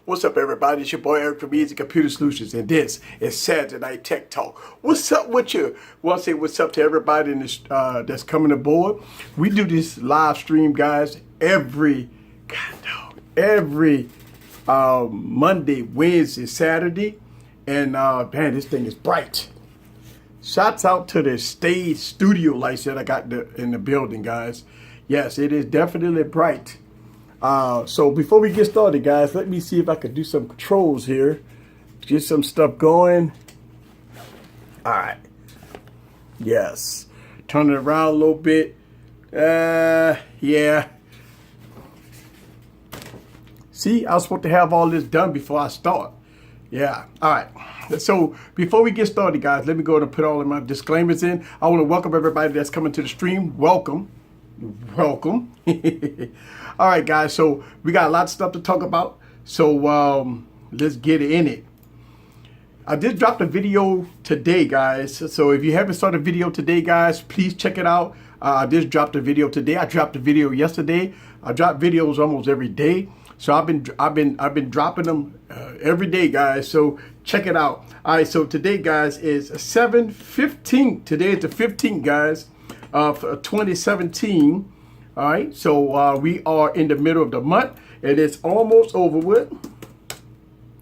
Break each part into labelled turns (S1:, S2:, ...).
S1: What's up, everybody? It's your boy Eric from Easy Computer Solutions, and this is Saturday Night Tech Talk. What's up with you? Want to say what's up to everybody in this, that's coming aboard. We do this live stream, guys, every Monday, Wednesday, Saturday, and man, this thing is bright. Shouts out to the stage studio lights that I got in the building, guys. Yes, it is definitely bright. So before we get started, guys, let me see if I can do some controls here. Get some stuff going. All right. Yes. Turn it around a little bit. Yeah. See, I was supposed to have all this done before I start. Yeah. All right. So before we get started, guys, let me go ahead and put all of my disclaimers in. I want to welcome everybody that's coming to the stream. Welcome. All right, guys, so we got a lot of stuff to talk about, so let's get in it. I just dropped a video today, guys, so if you haven't started a video today, guys, please check it out. I just dropped a video today. I dropped a video yesterday. I drop videos almost every day, so I've been dropping them every day, guys, so check it out. All right, so today, guys, is 7/15. Today is the 15th, guys, of 2017. All right, so we are in the middle of the month, and it's almost over with.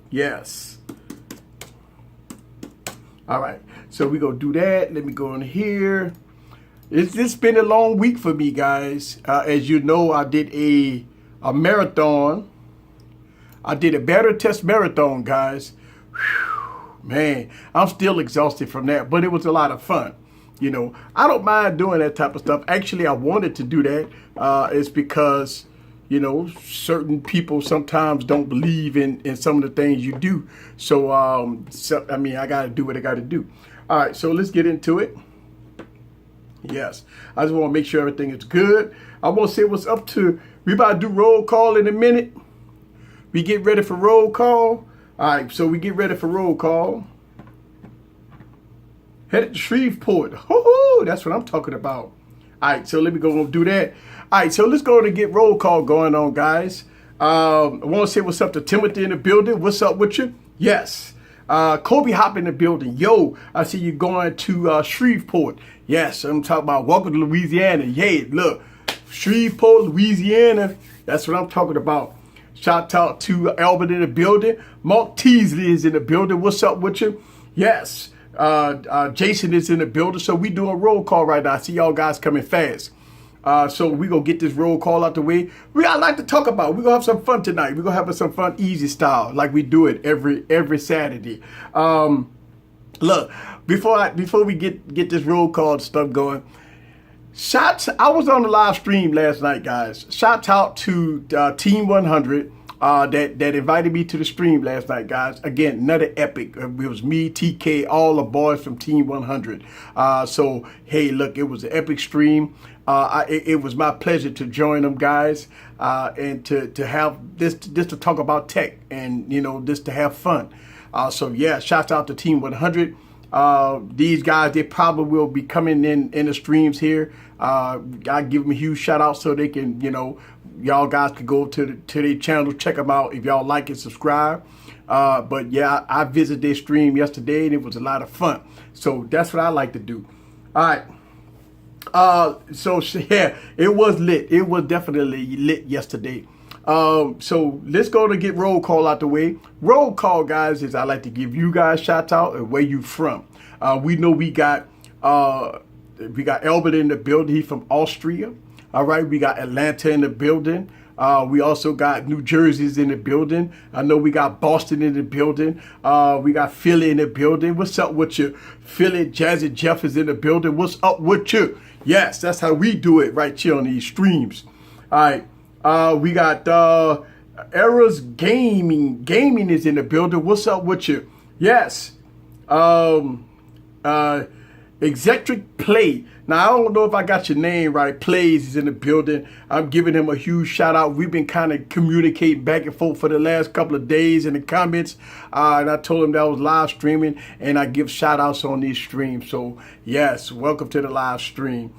S1: Yes. All right, so we're gonna do that. Let me go in here. It's been a long week for me, guys. As you know, I did a marathon. I did a beta test marathon, guys. Whew, man, I'm still exhausted from that, but it was a lot of fun. You know, I don't mind doing that type of stuff. Actually, I wanted to do that. It's because, you know, certain people sometimes don't believe in some of the things you do. So, I mean, I got to do what I got to do. All right, so let's get into it. Yes, I just want to make sure everything is good. I want to say what's up to. We about to do roll call in a minute. We get ready for roll call. All right, so we get ready for roll call. Headed to Shreveport. Hoo-hoo, that's what I'm talking about. All right, so let me go and do that. All right, so let's go and get roll call going on, guys. I want to say what's up to Timothy in the building. What's up with you? Yes. Kobe Hop in the building. Yo, I see you going to Shreveport. Yes, I'm talking about welcome to Louisiana. Yay, look, Shreveport, Louisiana. That's what I'm talking about. Shout out to Albert in the building. Mark Teasley is in the building. What's up with you? Yes. Jason is in the building, so we doing a roll call right now. I see y'all guys coming fast. So we gonna get this roll call out the way. We got a lot to talk about. We gonna have some fun tonight. We gonna have some fun, easy style, like we do it every Saturday. Look, before we get this roll call stuff going, I was on the live stream last night, guys. Shout out to Team 100. That invited me to the stream last night, guys. Again, another epic. It was me, TK, all the boys from Team 100. So, hey, look, it was an epic stream. It was my pleasure to join them, guys, and to have this to talk about tech and, you know, just to have fun. So, yeah, shout out to Team 100. These guys, they probably will be coming in the streams here. I give them a huge shout out so they can, you know, y'all guys can go to their channel, check them out if y'all like and subscribe. But yeah, I visited their stream yesterday and it was a lot of fun. So that's what I like to do. All right. So yeah, it was lit. It was definitely lit yesterday. So let's go to get roll call out the way. Roll call, guys, is I like to give you guys shout out and where you from. We know we got Albert in the building. He's from Austria. All right, we got Atlanta in the building. We also got New Jersey's in the building. I know we got Boston in the building. We got Philly in the building. What's up with you? Philly, Jazzy Jeff is in the building. What's up with you? Yes, that's how we do it right here on these streams. All right, we got Eras Gaming. Gaming is in the building. What's up with you? Yes. Exetric Play. Now, I don't know if I got your name right. Plays is in the building. I'm giving him a huge shout out. We've been kind of communicating back and forth for the last couple of days in the comments. And I told him that I was live streaming, and I give shout outs on these streams. So, yes, welcome to the live stream.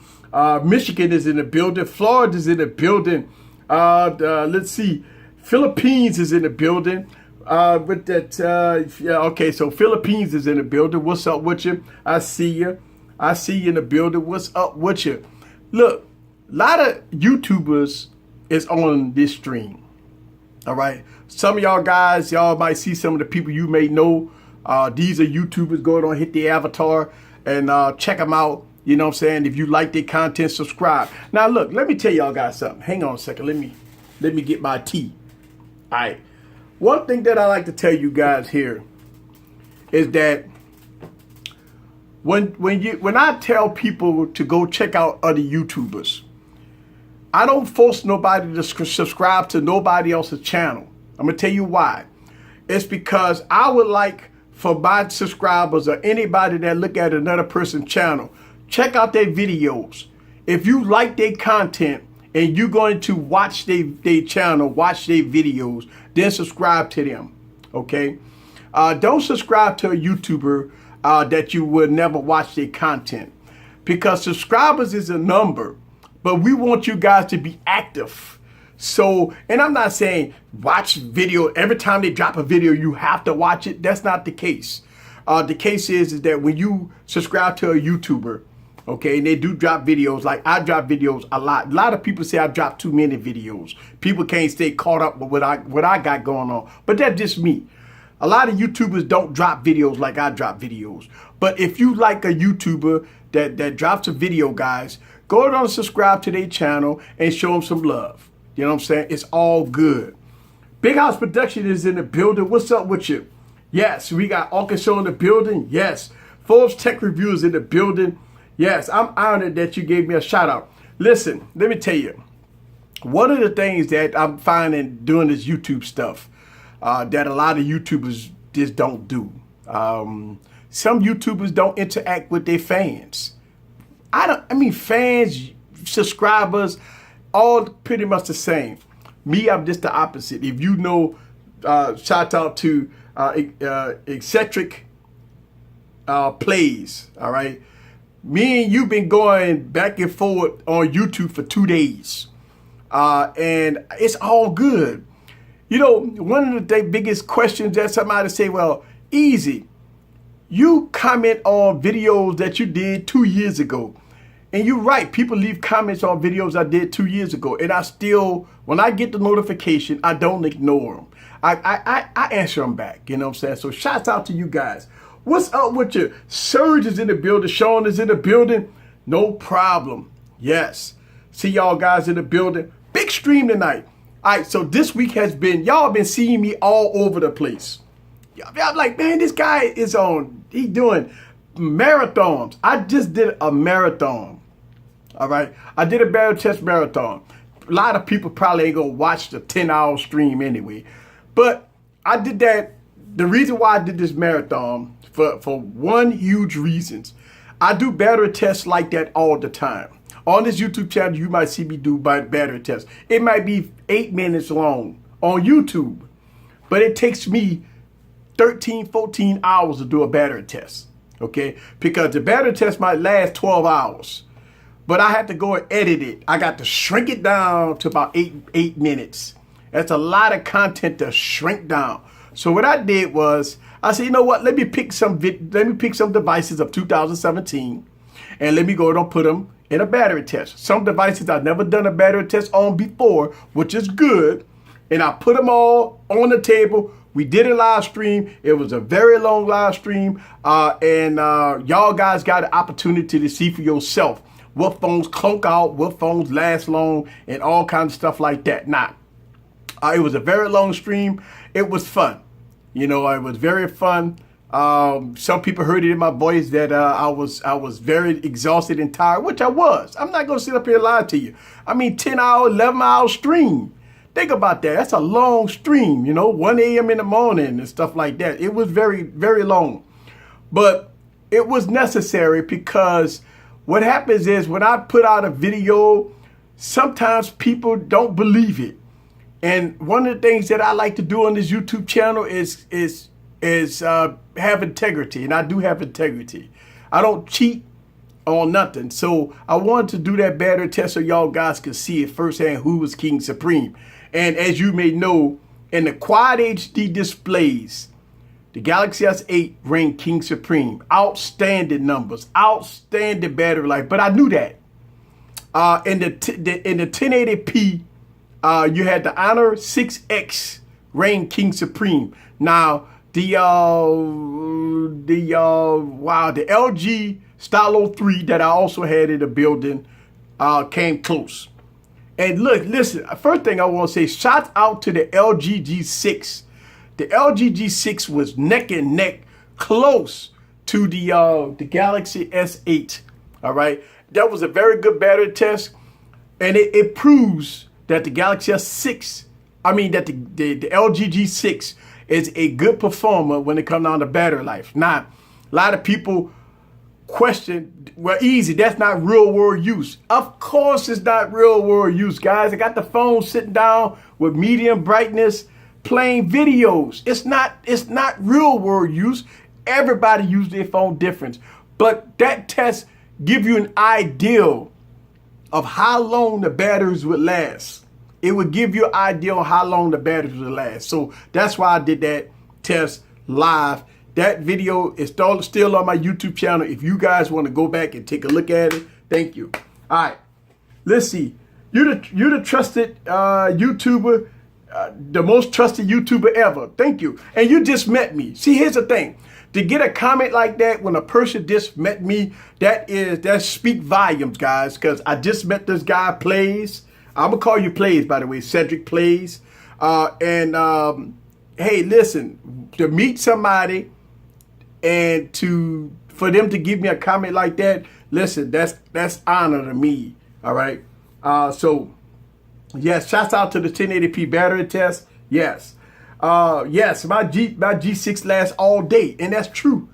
S1: Michigan is in the building. Florida is in the building. Let's see. Philippines is in the building. With that, yeah, okay, so Philippines is in the building. What's up with you? I see you. I see you in the building. What's up with you? Look, a lot of YouTubers is on this stream. All right. Some of y'all guys, y'all might see some of the people you may know. These are YouTubers. Go on, hit the avatar and check them out. You know what I'm saying? If you like their content, subscribe. Now, look, let me tell y'all guys something. Hang on a second. Let me get my tea. All right. One thing that I like to tell you guys here is that when I tell people to go check out other YouTubers, I don't force nobody to subscribe to nobody else's channel. I'm gonna tell you why. It's because I would like for my subscribers or anybody that look at another person's channel, check out their videos. If you like their content and you're going to watch their channel, watch their videos, then subscribe to them, okay? Don't subscribe to a YouTuber that you would never watch their content, because subscribers is a number, but we want you guys to be active. So, and I'm not saying watch video every time they drop a video, you have to watch it. That's not the case. The case is that when you subscribe to a YouTuber, okay, and they do drop videos, like I drop videos a lot. A lot of people say I drop too many videos. People can't stay caught up with what I got going on. But that's just me. A lot of YouTubers don't drop videos like I drop videos. But if you like a YouTuber that drops a video, guys, go down and subscribe to their channel and show them some love. You know what I'm saying? It's all good. Big House Production is in the building. What's up with you? Yes, we got Arkansas in the building. Yes. Forbes Tech Review is in the building. Yes, I'm honored that you gave me a shout out. Listen, let me tell you, one of the things that I'm finding doing this YouTube stuff that a lot of YouTubers just don't do. Some YouTubers don't interact with their fans. Fans, subscribers, all pretty much the same. Me, I'm just the opposite. If you know, shout out to Eccentric Plays, all right? Me and you been going back and forth on YouTube for 2 days. And it's all good. You know, one of the biggest questions that somebody say, well, easy. You comment on videos that you did 2 years ago. And you're right. People leave comments on videos I did 2 years ago. And I still, when I get the notification, I don't ignore them. I answer them back. You know what I'm saying? So shouts out to you guys. What's up with you? Surge is in the building. Sean is in the building. No problem. Yes. See y'all guys in the building. Big stream tonight. All right, so this week has been, y'all been seeing me all over the place. Y'all like, man, this guy is on, he doing marathons. I just did a marathon. All right. I did a barrel test marathon. A lot of people probably ain't gonna watch the 10-hour stream anyway. But I did that. The reason why I did this marathon, for one huge reason, I do battery tests like that all the time. On this YouTube channel, you might see me do battery tests. It might be 8 minutes long on YouTube, but it takes me 13, 14 hours to do a battery test, okay? Because the battery test might last 12 hours, but I had to go and edit it. I got to shrink it down to about eight minutes. That's a lot of content to shrink down. So what I did was, I said, you know what? Let me pick some devices of 2017, and let me go and put them in a battery test. Some devices I've never done a battery test on before, which is good. And I put them all on the table. We did a live stream. It was a very long live stream. And y'all guys got an opportunity to see for yourself what phones clunk out, what phones last long, and all kinds of stuff like that. Now, it was a very long stream. It was fun. You know, it was very fun. Some people heard it in my voice that I was very exhausted and tired, which I was. I'm not going to sit up here and lie to you. I mean, 10-hour, 11-hour stream. Think about that. That's a long stream, you know, 1 a.m. in the morning and stuff like that. It was very, very long. But it was necessary because what happens is when I put out a video, sometimes people don't believe it. And one of the things that I like to do on this YouTube channel is have integrity. And I do have integrity. I don't cheat on nothing. So I wanted to do that battery test so y'all guys could see it firsthand who was King Supreme. And as you may know, and the Quad HD displays, the Galaxy S8 reigned king supreme. Outstanding numbers, outstanding battery life. But I knew that. In the 1080p, you had the Honor 6X reigned king supreme. Now the LG Stylo 3 that I also had in the building came close. And look, listen, first thing I want to say, shout out to the LG G6. The LG G6 was neck and neck close to the Galaxy S8. All right. That was a very good battery test. And it proves that the Galaxy S6, that the LG G6 is a good performer when it comes down to battery life. Now, a lot of people question, well, easy, that's not real world use. Of course it's not real world use, guys. I got the phone sitting down with medium brightness playing videos. It's not real world use. Everybody uses their phone different. But that test give you an idea of how long the batteries would last. It would give you an idea of how long the batteries would last. So that's why I did that test live. That video is still on my YouTube channel. If you guys want to go back and take a look at it, thank you. All right, let's see. You're the trusted YouTuber, the most trusted YouTuber ever. Thank you. And you just met me. See, here's the thing. To get a comment like that when a person just met me, that speak volumes, guys. Because I just met this guy, Plays. I'm gonna call you Plays, by the way, Cedric Plays. Hey, listen, to meet somebody and for them to give me a comment like that, listen, that's honor to me. All right. So yes, shouts out to the 1080p battery test. Yes. Yes, my G6 lasts all day, and that's true.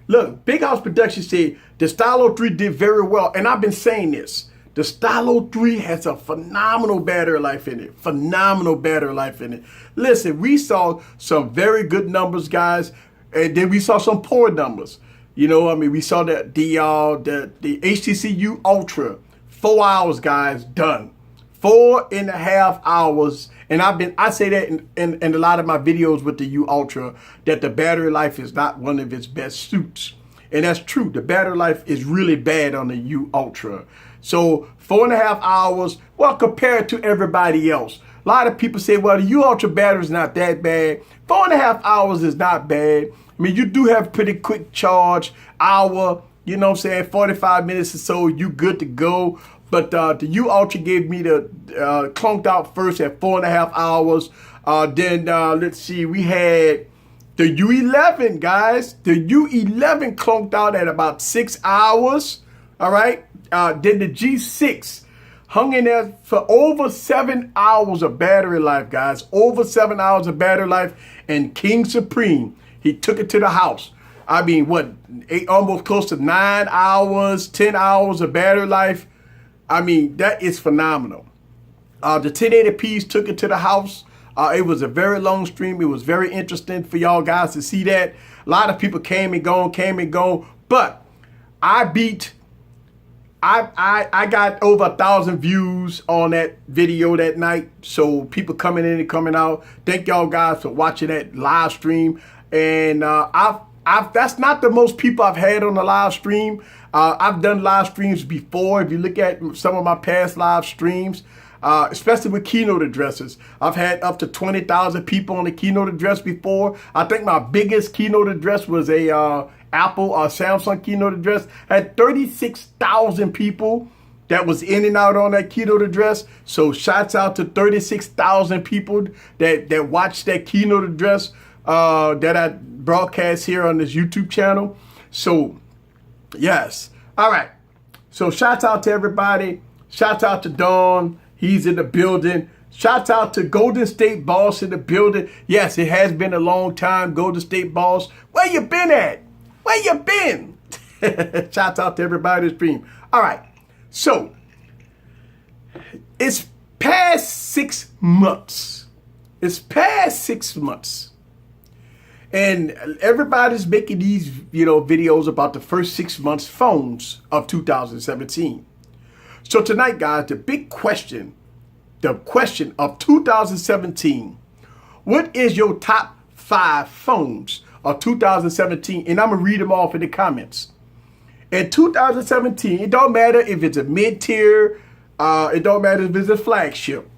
S1: Look, Big House Productions said the Stylo 3 did very well, and I've been saying this. The Stylo 3 has a phenomenal battery life in it. Phenomenal battery life in it. Listen, we saw some very good numbers, guys, and then we saw some poor numbers. You know, we saw that the HTC U Ultra, 4 hours, guys, done. 4.5 hours. And I say that in a lot of my videos with the U Ultra, that the battery life is not one of its best suits. And that's true. The battery life is really bad on the U Ultra. So 4.5 hours, well, compared to everybody else. A lot of people say, well, the U Ultra battery is not that bad. 4.5 hours is not bad. You do have pretty quick charge, hour, 45 minutes or so, you good to go. But the U Ultra gave me the clunked out first at 4.5 hours. Then let's see, we had the U11, guys. The U11 clunked out at about 6 hours. All right. Then the G6 hung in there for over 7 hours of battery life, guys. Over 7 hours of battery life. And King Supreme, he took it to the house. Almost close to 9 hours, 10 hours of battery life. That is phenomenal. The 1080p's took it to the house. It was a very long stream. It was very interesting for y'all guys to see that. A lot of people came and gone. But I got over 1,000 views on that video that night. So people coming in and coming out. Thank y'all guys for watching that live stream. And that's not the most people I've had on the live stream. I've done live streams before. If you look at some of my past live streams, especially with keynote addresses, I've had up to 20,000 people on the keynote address before. I think my biggest keynote address was a Apple or Samsung keynote address. I had 36,000 people that was in and out on that keynote address. So shouts out to 36,000 people that watched that keynote address that I broadcast here on this YouTube channel. So yes. All right. So shouts out to everybody. Shouts out to Dawn. He's in the building. Shouts out to Golden State Boss in the building. Yes, it has been a long time. Golden State Boss. Where you been at? Where you been? Shouts out to everybody in the stream. All right. So it's past 6 months. It's past 6 months. And everybody's making these, videos about the first 6 months phones of 2017. So tonight, guys, the question of 2017, What is your top 5 phones of 2017? And I'm going to read them off in the comments. In 2017, it don't matter if it's a mid-tier, it don't matter if it's a flagship.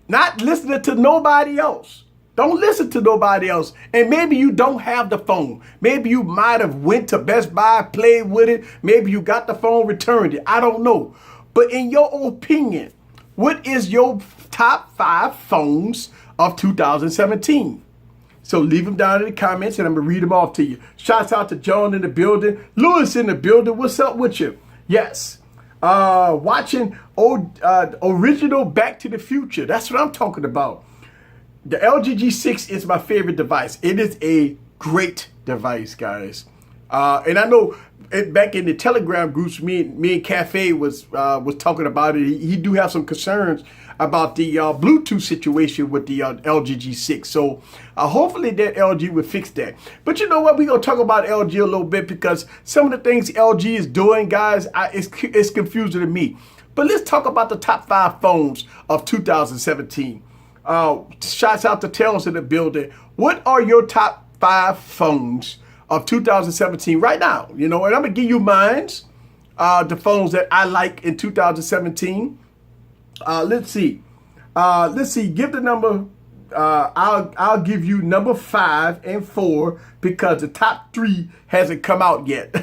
S1: Not listening to nobody else. Don't listen to nobody else. And maybe you don't have the phone. Maybe you might have went to Best Buy, played with it. Maybe you got the phone, returned it. I don't know. But in your opinion, what is your top 5 phones of 2017? So leave them down in the comments and I'm going to read them off to you. Shouts out to John in the building. Lewis in the building. What's up with you? Yes. Watching original Back to the Future. That's what I'm talking about. The LG G6 is my favorite device. It is a great device, guys. And I know back in the Telegram groups, me and Cafe was talking about it. He do have some concerns about the Bluetooth situation with the LG G6. So hopefully that LG will fix that. But you know what? We're going to talk about LG a little bit because some of the things LG is doing, guys, it's confusing to me. But let's talk about the top 5 phones of 2017. Shouts out to Tails in the building. What are your top 5 phones of 2017 right now? You know, and I'm going to give you mines, the phones that I like in 2017. Let's see. Give the number. I'll give you number 5 and 4 because the top 3 hasn't come out yet.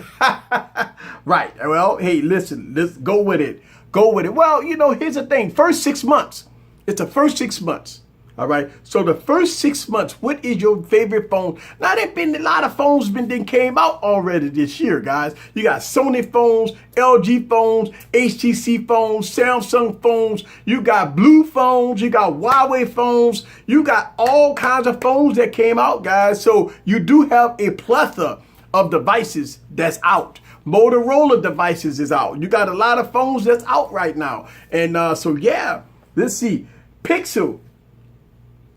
S1: Right. Well, hey, listen. Let's go with it. Go with it. Well, you know, here's the thing. First 6 months. It's the first 6 months. All right. So the first 6 months, what is your favorite phone? Now, there's been a lot of phones that came out already this year, guys. You got Sony phones, LG phones, HTC phones, Samsung phones. You got Blue phones. You got Huawei phones. You got all kinds of phones that came out, guys. So you do have a plethora of devices that's out. Motorola devices is out. You got a lot of phones that's out right now. And so, yeah, let's see. Pixel.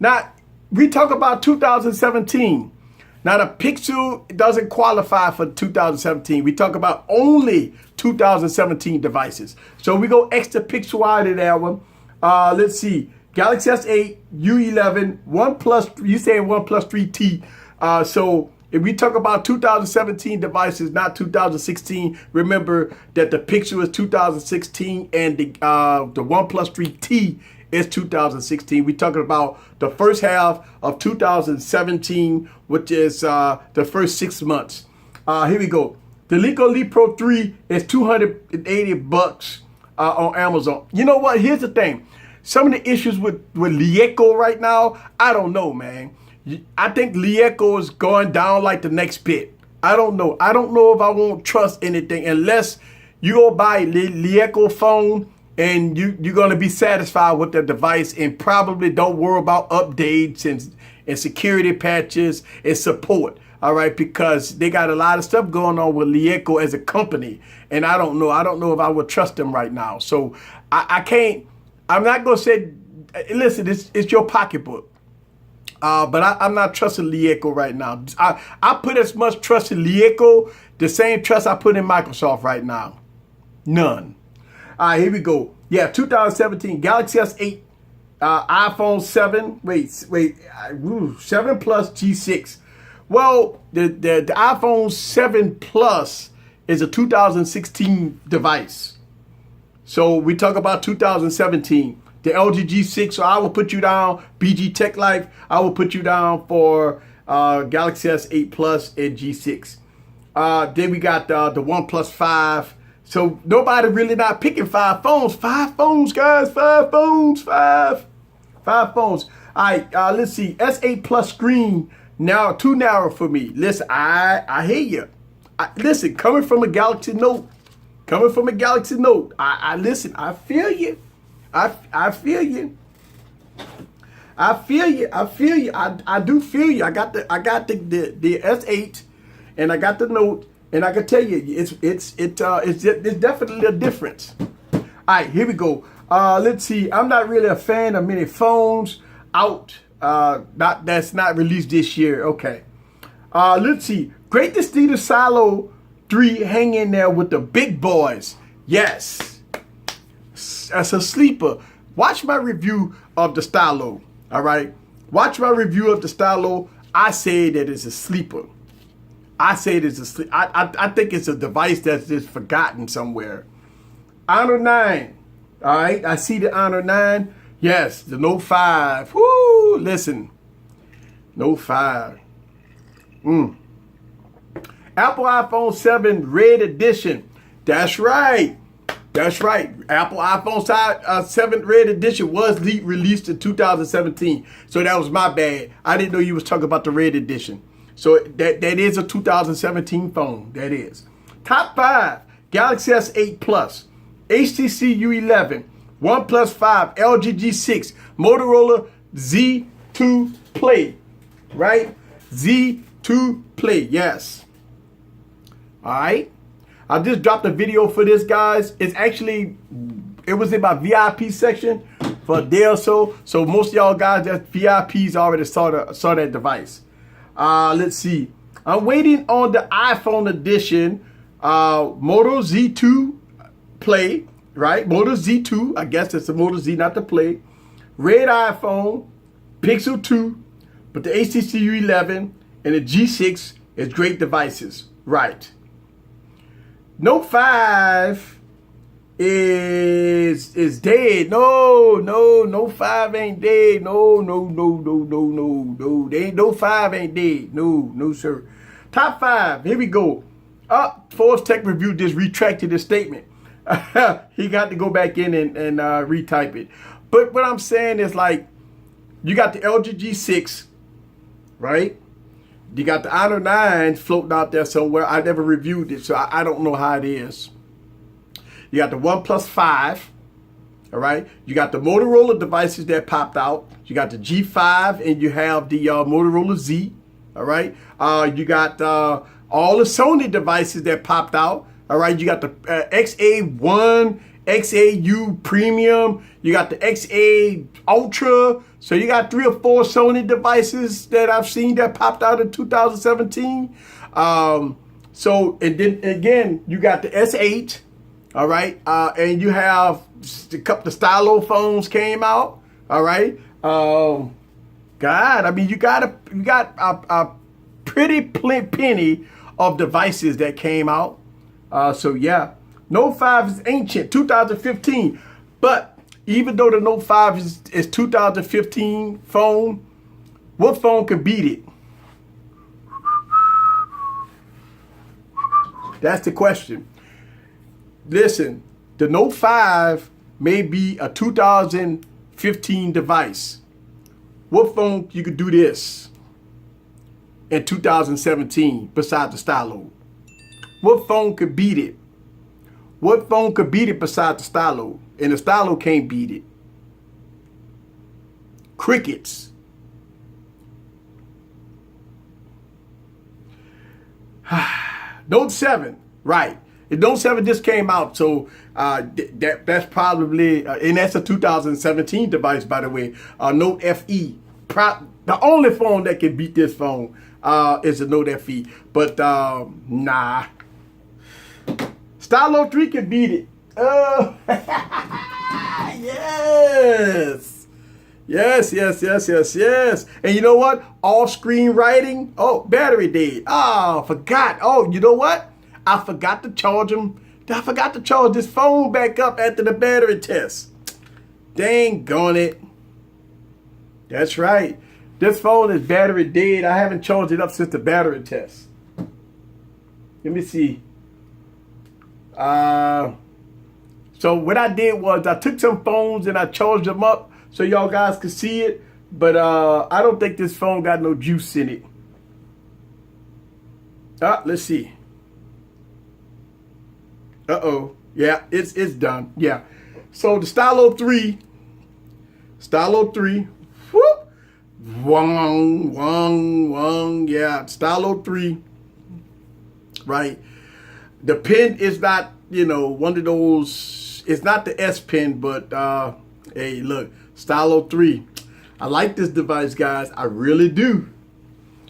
S1: Now, we talk about 2017. Now, the Pixel doesn't qualify for 2017. We talk about only 2017 devices. So we go extra Pixel out of that one. Let's see. Galaxy S8, U11, OnePlus, you saying OnePlus 3T. So if we talk about 2017 devices, not 2016, remember that the Pixel is 2016 and the OnePlus 3T is 2016. We're talking about the first half of 2017, which is the first 6 months. Here we go. The Lego Leap Pro 3 is $280 on Amazon. You know what? Here's the thing. Some of the issues with Leeco right now, I don't know, man. I think Leeco is going down like the next bit. I don't know. I don't know if I won't trust anything unless you go buy a Leeco phone and you're going to be satisfied with the device and probably don't worry about updates and security patches and support. All right, because they got a lot of stuff going on with Leeco as a company. And I don't know. I don't know if I would trust them right now. So I can't. I'm not going to say, listen, it's your pocketbook. But I'm not trusting Leeco right now. I put as much trust in Leeco, the same trust I put in Microsoft right now. None. All right, here we go. Yeah, 2017 Galaxy S8, iPhone 7. Wait, 7 Plus G6. Well, the iPhone 7 Plus is a 2016 device. So we talk about 2017. The LG G6, so I will put you down, BG Tech Life, I will put you down for Galaxy S8 Plus and G6. Then we got the OnePlus 5. So nobody really not picking 5 phones. 5 phones, guys, 5 phones, 5 phones. All right, let's see, S8 Plus screen, now too narrow for me. Listen, I hear you. Listen, coming from a Galaxy Note, I listen, I feel you. I feel you. I do feel you. I got the S8 and I got the Note, and I can tell you it's definitely a difference. All right, here we go. Let's see. I'm not really a fan of many phones out that's not released this year. Okay. Let's see. Great Distinguished Silo 3 hang in there with the big boys. Yes. As a sleeper, watch my review of the Stylo. All right, Watch my review of the Stylo. I say that it's a sleeper. I say it is a sleep. I think it's a device that's just forgotten somewhere. Honor 9. All right, I see the Honor 9. Yes, the Note 5. Woo, listen. Note 5. Apple iPhone 7 Red Edition. That's right. That's right. Apple iPhone 7 Red Edition was released in 2017. So that was my bad. I didn't know you was talking about the Red Edition. So that is a 2017 phone. That is. Top 5. Galaxy S8 Plus. HTC U11. OnePlus 5. LG G6. Motorola Z2 Play. Right? Z2 Play. Yes. All right. I just dropped a video for this, guys. It was in my VIP section for a day or so. So most of y'all guys that VIPs already saw that device. Let's see. I'm waiting on the iPhone edition. Moto Z2 Play, right? Moto Z2. I guess it's the Moto Z, not the Play. Red iPhone, Pixel 2, but the HTC U11 and the G6 is great devices. Right. Note 5 is dead. No, Note 5 ain't dead. No. Note 5 ain't dead. No, sir. Top 5. Here we go. Force Tech Review just retracted his statement. He got to go back in and retype it. But what I'm saying is, like, you got the LG G6, right? You got the Honor 9 floating out there somewhere. I never reviewed it, so I don't know how it is. You got the OnePlus 5, all right? You got the Motorola devices that popped out. You got the G5, and you have the Motorola Z, all right? You got all the Sony devices that popped out, all right? You got the XA1, XAU Premium. You got the XA Ultra. So you got 3 or 4 Sony devices that I've seen that popped out in 2017. So, and then again, you got the S8, all right? And you have a couple of Stylo phones came out, all right? God, I mean, you got a pretty penny of devices that came out. So yeah, Note 5 is ancient, 2015, but even though the Note 5 is 2015 phone, what phone could beat it? That's the question. Listen, the Note 5 may be a 2015 device. What phone you could do this in 2017 besides the Stylo? What phone could beat it? What phone could beat it besides the Stylo? And the Stylo can't beat it. Crickets. Note 7, right. The Note 7 just came out, so that's probably, and that's a 2017 device, by the way. Note FE. The only phone that can beat this phone is the Note FE. But, nah. Stylo 3 can beat it. Oh, yes. And you know what? Off-screen writing. Oh, battery dead. Oh, forgot. Oh, you know what? I forgot to charge them. I forgot to charge this phone back up after the battery test. Dang on it. That's right. This phone is battery dead. I haven't charged it up since the battery test. Let me see. So what I did was I took some phones and I charged them up so y'all guys could see it. But I don't think this phone got no juice in it. Let's see. Uh-oh. Yeah, it's done. Yeah. So the Stylo 3. Whoop. Wong. Yeah, Stylo 3. Right. The pen is not, one of those, it's not the S pen, but hey, look, Stylo 3. I like this device, guys. I really do.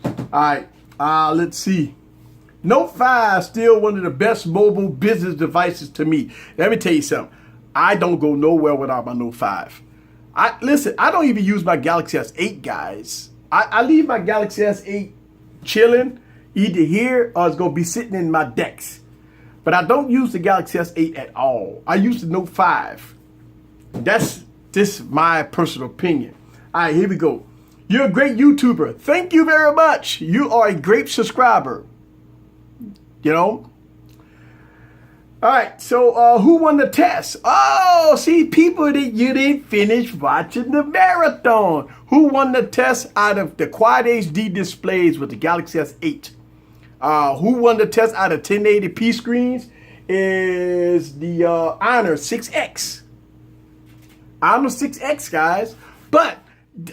S1: All right, let's see. Note 5, still one of the best mobile business devices to me. Let me tell you something. I don't go nowhere without my Note 5. Listen, I don't even use my Galaxy S8, guys. I leave my Galaxy S8 chilling either here or it's going to be sitting in my decks. But I don't use the Galaxy S8 at all. I use the Note 5. That's just my personal opinion. All right, here we go. You're a great YouTuber. Thank you very much. You are a great subscriber. You know? All right, so who won the test? Oh, see, people that you didn't finish watching the marathon. Who won the test out of the Quad HD displays with the Galaxy S8? Who won the test out of 1080p screens is the Honor 6X. Honor 6X, guys. But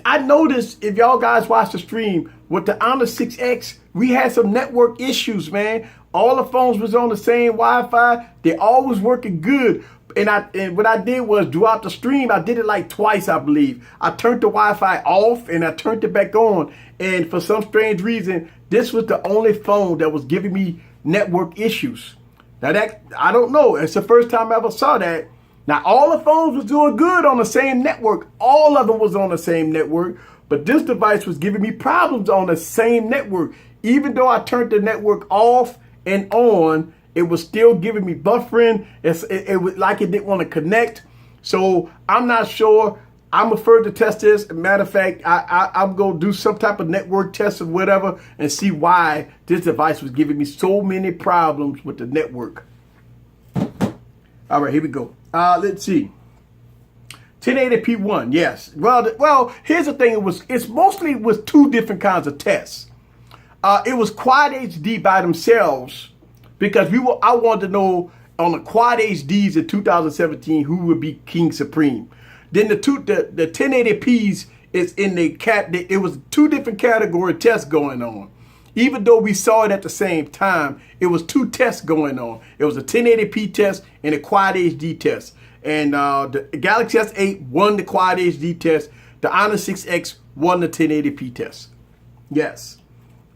S1: I noticed if y'all guys watch the stream with the Honor 6X, we had some network issues, man. All the phones was on the same Wi-Fi. They all was working good. And what I did was throughout the stream, I did it like twice, I believe. I turned the Wi-Fi off and I turned it back on. And for some strange reason, this was the only phone that was giving me network issues. Now that, I don't know. It's the first time I ever saw that. Now all the phones was doing good on the same network. All of them was on the same network. But this device was giving me problems on the same network. Even though I turned the network off and on, it was still giving me buffering. It was like it didn't want to connect. So I'm not sure. I'm afraid to test this. Matter of fact, I'm going to do some type of network test or whatever and see why this device was giving me so many problems with the network. All right, here we go. Let's see. 1080p1, yes. Well, here's the thing. It's mostly with two different kinds of tests. It was Quad HD by themselves because I wanted to know on the Quad HDs in 2017 who would be King Supreme. Then the 1080p's is in the it was two different category tests going on. Even though we saw it at the same time, it was two tests going on. It was a 1080p test and a Quad HD test. And the Galaxy S8 won the Quad HD test. The Honor 6X won the 1080p test. Yes.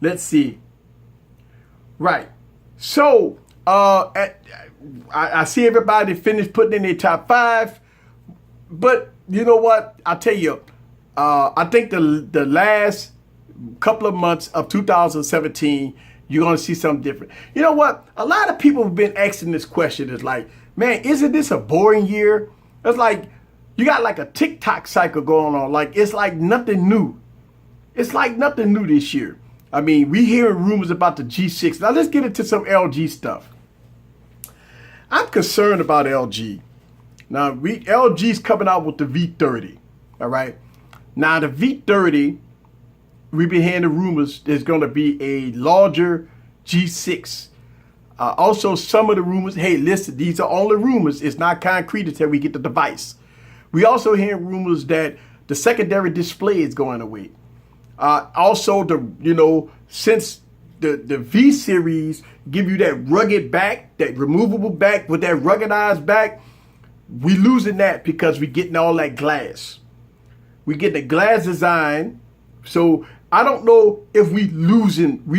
S1: Let's see. Right. So, I see everybody finished putting in their top 5. But you know what? I'll tell you, I think the last couple of months of 2017, you're going to see something different. You know what? A lot of people have been asking this question. It's like, man, isn't this a boring year? It's like, you got like a TikTok cycle going on. Like, it's like nothing new. It's like nothing new this year. I mean, we hearing rumors about the G6. Now, let's get into some LG stuff. I'm concerned about LG. Now, LG's coming out with the V30, all right? Now, the V30, we've been hearing the rumors there's going to be a larger G6. Also, some of the rumors, hey, listen, these are only rumors. It's not concrete until we get the device. We also hearing rumors that the secondary display is going away. Also, since the V series give you that rugged back, that removable back with that ruggedized back, we losing that because we getting all that glass. We getting the glass design. So I don't know if we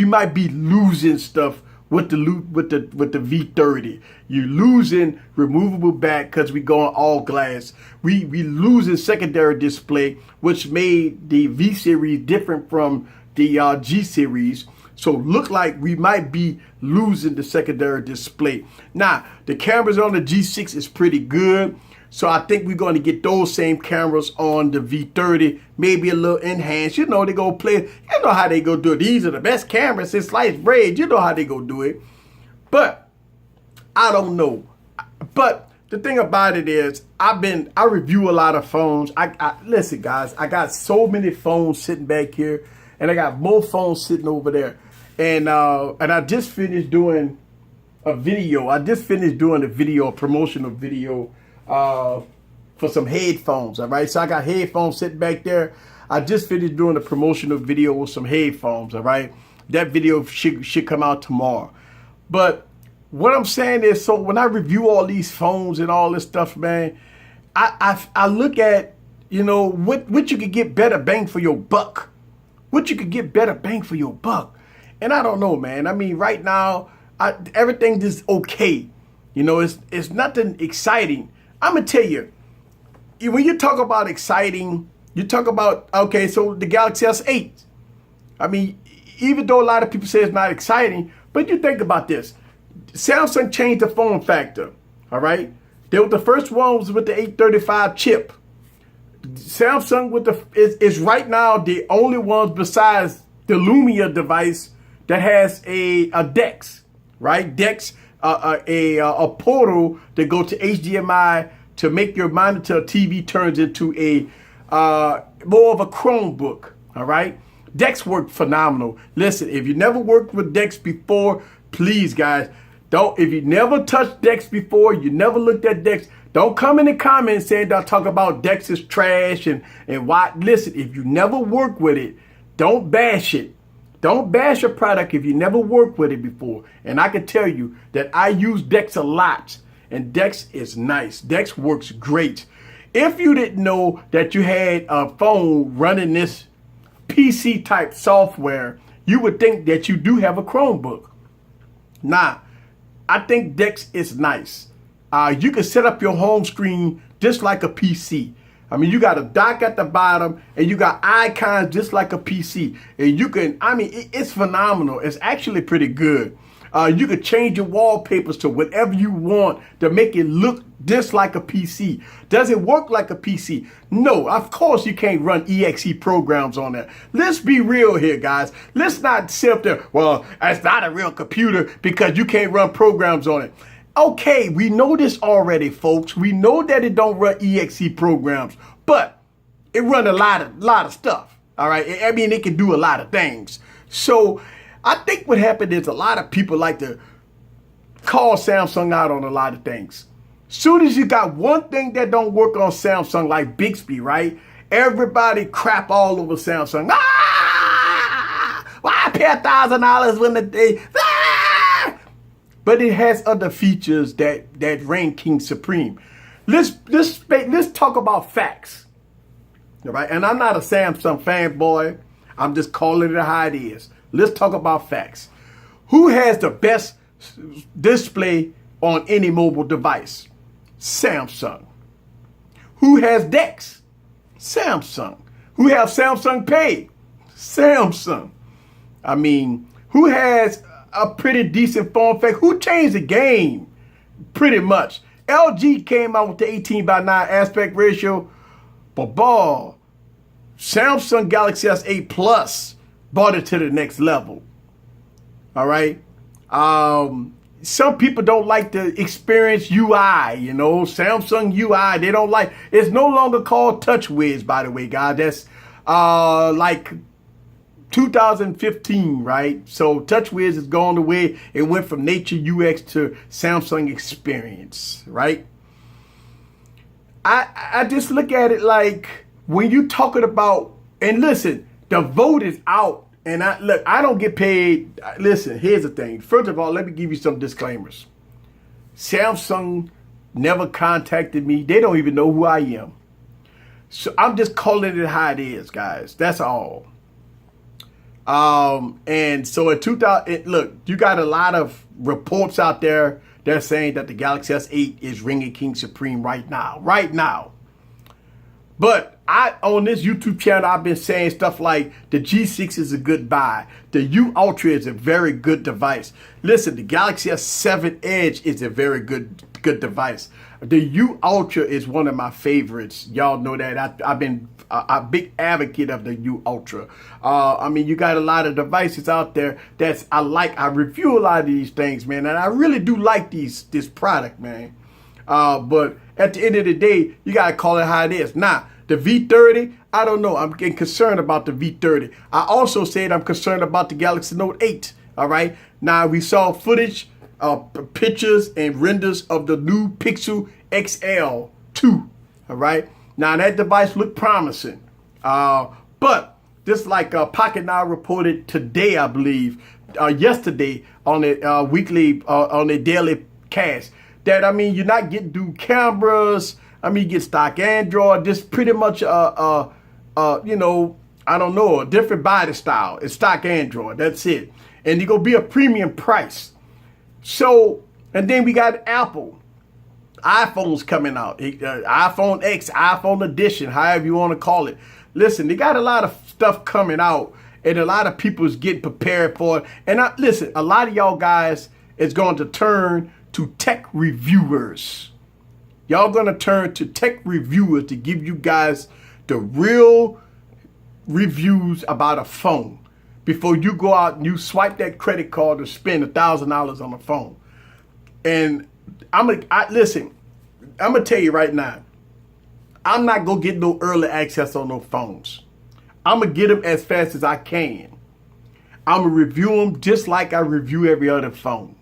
S1: might be losing stuff with the V30. You losing removable back because we going all glass. We losing secondary display, which made the V series different from the G series. So look like we might be losing the secondary display. Now, the cameras on the G6 is pretty good. So I think we're going to get those same cameras on the V30, maybe a little enhanced. You know, they go play. You know how they go do it. These are the best cameras since sliced bread. You know how they go do it. But I don't know. But the thing about it is, I review a lot of phones. Listen, guys, I got so many phones sitting back here, and I got more phones sitting over there. And I just finished doing a video. I just finished doing a promotional video for some headphones. All right, so I got headphones sitting back there. I just finished doing a promotional video with some headphones. All right, that video should come out tomorrow. But what I'm saying is, so when I review all these phones and all this stuff, man, I look at, what you could get better bang for your buck. What you could get better bang for your buck. And I don't know, man. I mean, right now, everything is okay. It's nothing exciting. I'm going to tell you, when you talk about exciting, you talk about, okay, so the Galaxy S8. I mean, even though a lot of people say it's not exciting, but you think about this. Samsung changed the form factor, all right? They were the first ones with the 835 chip. Samsung is right now the only ones besides the Lumia device that has a DeX, right? DeX, a portal that goes to HDMI to make your monitor TV turns into a more of a Chromebook, all right? DeX worked phenomenal. Listen, if you never worked with DeX before, please, guys, don't. If you never touched DeX before, you never looked at DeX, don't come in the comments saying don't talk about DeX is trash and why. Listen, if you never worked with it, don't bash it. Don't bash a product if you never worked with it before. And I can tell you that I use DeX a lot, and DeX is nice. DeX works great. If you didn't know that you had a phone running this PC type software, you would think that you do have a Chromebook. Nah, I think DeX is nice. You can set up your home screen just like a PC. I mean, you got a dock at the bottom and you got icons just like a PC. And you can, I mean, it's phenomenal. It's actually pretty good. You can change your wallpapers to whatever you want to make it look just like a PC. Does it work like a PC? No, of course you can't run exe programs on there. Let's be real here, guys. Let's not sit up there, well, it's not a real computer because you can't run programs on it. Okay, we know this already, folks. We know that it don't run exe programs, but it run a lot of stuff. All right, I mean, it can do a lot of things. So I think what happened is a lot of people like to call Samsung out on a lot of things. Soon as you got one thing that don't work on Samsung, like Bixby, right? Everybody crap all over Samsung. Why I pay $1,000 when the day? But it has other features that reign king supreme. Let's talk about facts. All right, and I'm not a Samsung fanboy. I'm just calling it how it is. Let's talk about facts. Who has the best display on any mobile device? Samsung. Who has DeX? Samsung. Who have Samsung Pay? Samsung. I mean, who has a pretty decent form factor? Who changed the game? Pretty much. LG came out with the 18:9 aspect ratio, but Samsung Galaxy S8 Plus brought it to the next level. All right. Some people don't like the experience UI, you know, Samsung UI. They don't like, it's no longer called TouchWiz, by the way, guys. That's like 2015, right? So TouchWiz has gone away. It went from Nature UX to Samsung Experience, right? I just look at it like when you talking about, and listen, the vote is out. And I don't get paid. Listen, here's the thing. First of all, let me give you some disclaimers. Samsung never contacted me. They don't even know who I am. So I'm just calling it how it is, guys. That's all. And so in 2000, look, you got a lot of reports out there that are saying that the Galaxy S8 is ringing king supreme right now. But on this YouTube channel, I've been saying stuff like the G6 is a good buy. The U Ultra is a very good device. Listen, the Galaxy S7 Edge is a very good device. The U Ultra is one of my favorites. Y'all know that. I've been a big advocate of the U Ultra. I mean, you got a lot of devices out there that's I like. I review a lot of these things, man, and I really do like this product, man. But at the end of the day, you got to call it how it is. Now, the V30, I don't know. I'm getting concerned about the V30. I also said I'm concerned about the Galaxy Note 8. All right. Now, we saw footage, pictures and renders of the new Pixel XL 2. All right. Now, that device looked promising. But just like Pocket Now reported today, I believe, yesterday on the weekly, on the daily cast, that, I mean, you're not getting new cameras. I mean, you get stock Android. This pretty much, you know, I don't know, a different body style. It's stock Android. That's it. And it's going to be a premium price. So, and then we got Apple. iPhones coming out, iPhone X, iPhone Edition, however you want to call it. Listen, they got a lot of stuff coming out, and a lot of people is getting prepared for it. And listen, a lot of y'all guys is going to turn to tech reviewers. Y'all going to turn to tech reviewers to give you guys the real reviews about a phone before you go out and you swipe that credit card or spend $1,000 on a phone. And listen, I'm gonna tell you right now, I'm not gonna get no early access on no phones. I'm gonna get them as fast as I can. I'm gonna review them just like I review every other phone.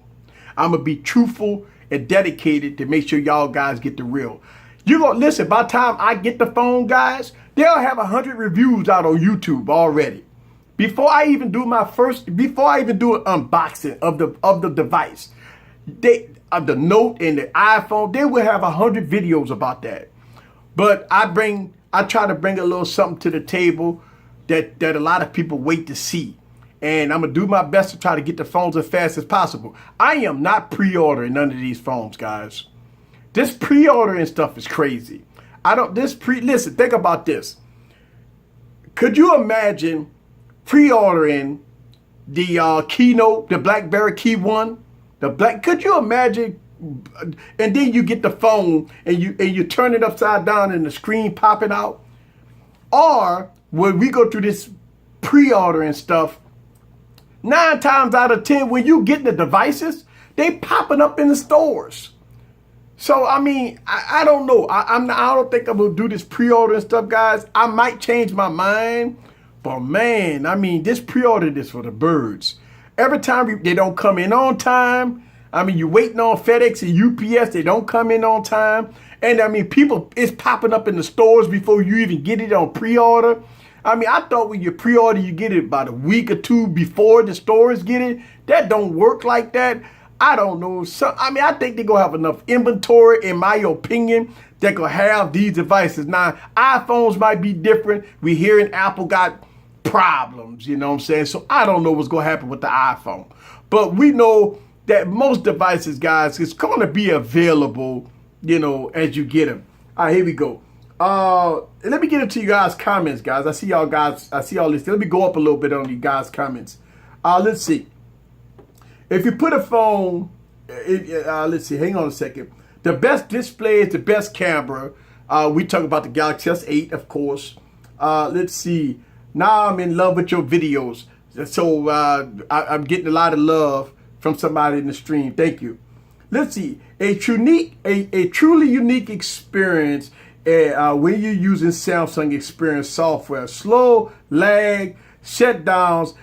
S1: I'm gonna be truthful and dedicated to make sure y'all guys get the real. You gonna listen, by the time I get the phone, guys, they'll have 100 reviews out on YouTube already. Before I even do an unboxing of the device, of the Note and the iPhone, they will have 100 videos about that. But I try to bring a little something to the table that a lot of people wait to see. And I'm gonna do my best to try to get the phones as fast as possible. I am not pre-ordering none of these phones, guys. This pre-ordering stuff is crazy. Listen, think about this. Could you imagine pre-ordering the Keynote, the BlackBerry Key 1? Could you imagine? And then you get the phone and you turn it upside down and the screen popping out. Or when we go through this pre-ordering stuff, 9 times out of 10, when you get the devices, they popping up in the stores. So, I mean, I don't know. I don't think I'm going to do this pre-ordering stuff, guys. I might change my mind. But, man, I mean, this pre-order is for the birds. Every time they don't come in on time. I mean, you're waiting on FedEx and UPS. They don't come in on time. And, I mean, it's popping up in the stores before you even get it on pre-order. I mean, I thought when you pre-order, you get it about a week or 2 before the stores get it. That don't work like that. I don't know. I think they're going to have enough inventory, in my opinion, that going to have these devices. Now, iPhones might be different. We hearing Apple got problems, you know what I'm saying? So I don't know what's going to happen with the iPhone. But we know that most devices, guys, is going to be available, you know, as you get them. All right, here we go. Let me get into you guys' comments, guys. I see all this. Let me go up a little bit on you guys' comments. Let's see. If you put a phone, let's see, hang on a second. The best display is the best camera. We talk about the Galaxy S8, of course. Let's see. Now I'm in love with your videos. So I'm getting a lot of love from somebody in the stream. Thank you. Let's see. A truly unique experience when you're using Samsung Experience software. Slow, lag, shutdowns.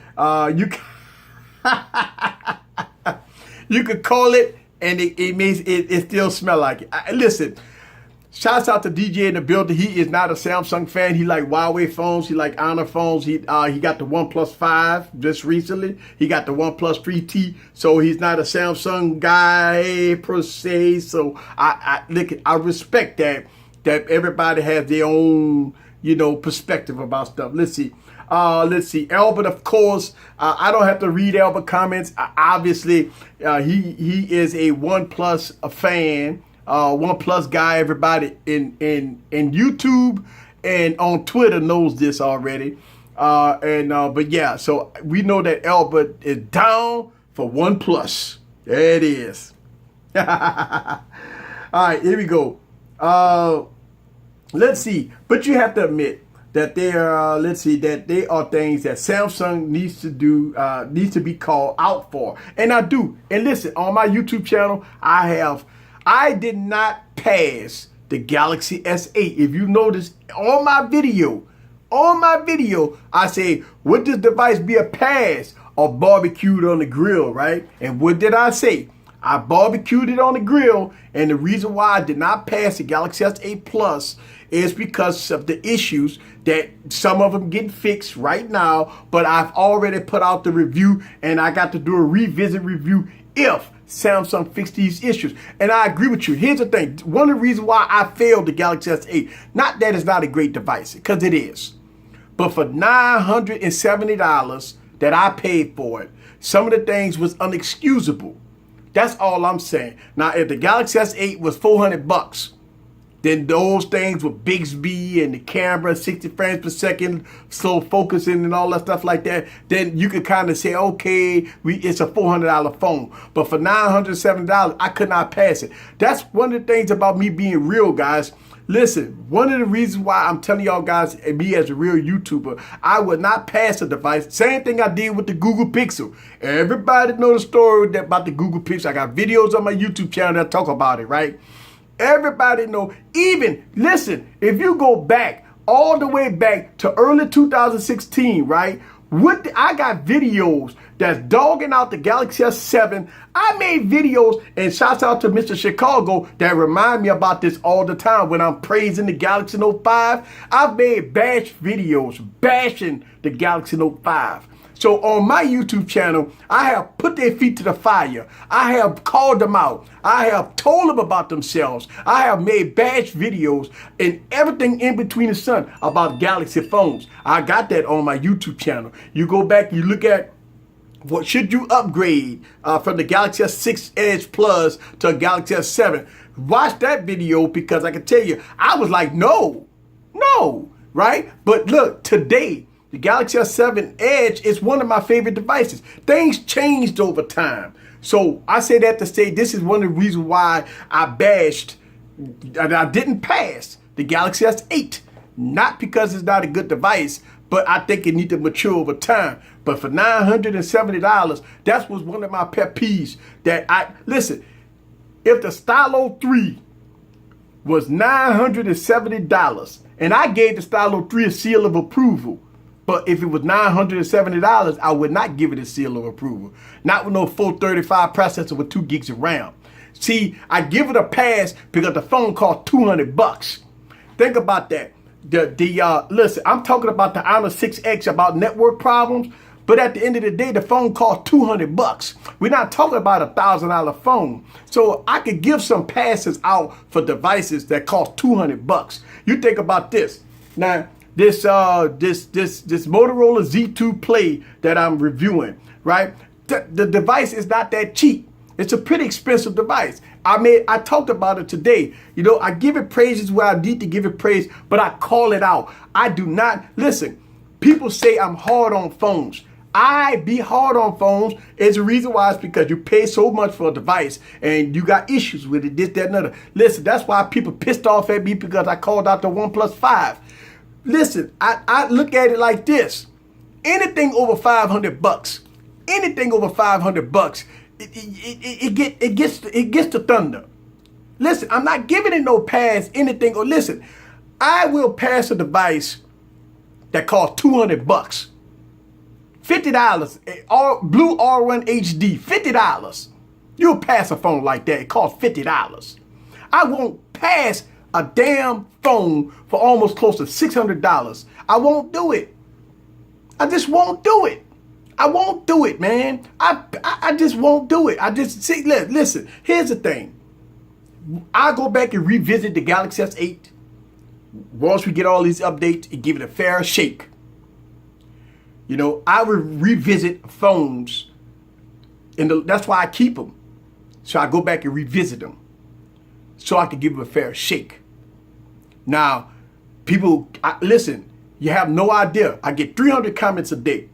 S1: You could call it, and it still smell like it. Listen, shouts out to DJ in the building. He is not a Samsung fan. He like Huawei phones. He like Honor phones. He got the OnePlus 5 just recently. He got the OnePlus 3T. So he's not a Samsung guy per se. So I respect that everybody has their own, you know, perspective about stuff. Let's see. Albert, of course, I don't have to read Albert comments. Obviously, he is a OnePlus fan, OnePlus guy. Everybody in YouTube and on Twitter knows this already. But yeah, so we know that Albert is down for OnePlus. There it is. All right, here we go. Let's see. But you have to admit that they are things that Samsung needs to do, needs to be called out for. And I do. And listen, on my YouTube channel, I did not pass the Galaxy S8. If you notice on my video, I say, would this device be a pass or barbecued on the grill, right? And what did I say? I barbecued it on the grill, and the reason why I did not pass the Galaxy S8 Plus is because of the issues that some of them getting fixed right now, but I've already put out the review, and I got to do a revisit review if Samsung fixed these issues. And I agree with you. Here's the thing. One of the reasons why I failed the Galaxy S8, not that it's not a great device, because it is, but for $970 that I paid for it, some of the things was unexcusable. That's all I'm saying. Now, if the Galaxy S8 was $400, then those things with Bixby and the camera, 60 frames per second, slow focusing and all that stuff like that, then you could kind of say, okay, it's a $400 phone. But for $970, I could not pass it. That's one of the things about me being real, guys. Listen, one of the reasons why I'm telling y'all guys, and me as a real YouTuber, I would not pass a device. Same thing I did with the Google Pixel. Everybody know the story about the Google Pixel. I got videos on my YouTube channel that talk about it, right? Everybody know, even, listen, if you go back, all the way back to early 2016, right? I got videos that's dogging out the Galaxy S7. I made videos, and shouts out to Mr. Chicago that remind me about this all the time when I'm praising the Galaxy Note 5. I've made bash videos bashing the Galaxy Note 5. So on my YouTube channel, I have put their feet to the fire. I have called them out. I have told them about themselves. I have made bash videos and everything in between the sun about Galaxy phones. I got that on my YouTube channel. You go back, you look at what should you upgrade from the Galaxy S6 Edge Plus to a Galaxy S7. Watch that video, because I can tell you, I was like, no, right? But look, today, the Galaxy S7 Edge is one of my favorite devices. Things changed over time. So I say that to say this is one of the reasons why I bashed and I didn't pass the Galaxy S8. Not because it's not a good device, but I think it needs to mature over time. But for $970, that was one of my pet peeves. Listen, if the Stylo 3 was $970 and I gave the Stylo 3 a seal of approval, but if it was $970, I would not give it a seal of approval. Not with no 435 processor with 2 gigs of RAM. See, I give it a pass because the phone cost $200. Think about that. Listen, I'm talking about the Honor 6X about network problems, but at the end of the day, the phone cost $200. We're not talking about a $1,000 phone. So I could give some passes out for devices that cost $200. You think about this. Now, this Motorola Z2 Play that I'm reviewing, right? The device is not that cheap. It's a pretty expensive device. I talked about it today. You know, I give it praises where I need to give it praise, but I call it out. I do not, listen, people say I'm hard on phones. I be hard on phones. It's the reason why. It's because you pay so much for a device and you got issues with it, this, that, and other. Listen, that's why people pissed off at me because I called out the OnePlus 5. Listen, I look at it like this. Anything over $500, anything over $500, it gets to thunder. Listen, I'm not giving it no pass, anything. Or listen, I will pass a device that costs $200. $50, Blue R1 HD, $50. You'll pass a phone like that, it costs $50. I won't pass a damn phone for almost close to $600. I won't do it. I just won't do it. I won't do it, man. I just won't do it. Listen, here's the thing. I'll go back and revisit the Galaxy S8 once we get all these updates and give it a fair shake. You know, I will revisit phones, and that's why I keep them. So I go back and revisit them so I can give them a fair shake. Now, people, listen, you have no idea. I get 300 comments a day.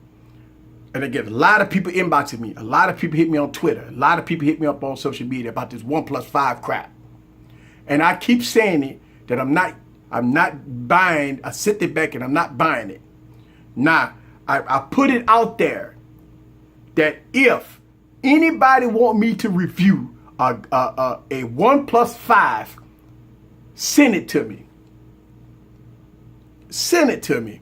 S1: And I get a lot of people inboxing me. A lot of people hit me on Twitter. A lot of people hit me up on social media about this OnePlus 5 crap. And I keep saying it, that I'm not buying. I sit there back and I'm not buying it. Now, I put it out there that if anybody want me to review a OnePlus 5, send it to me. Send it to me.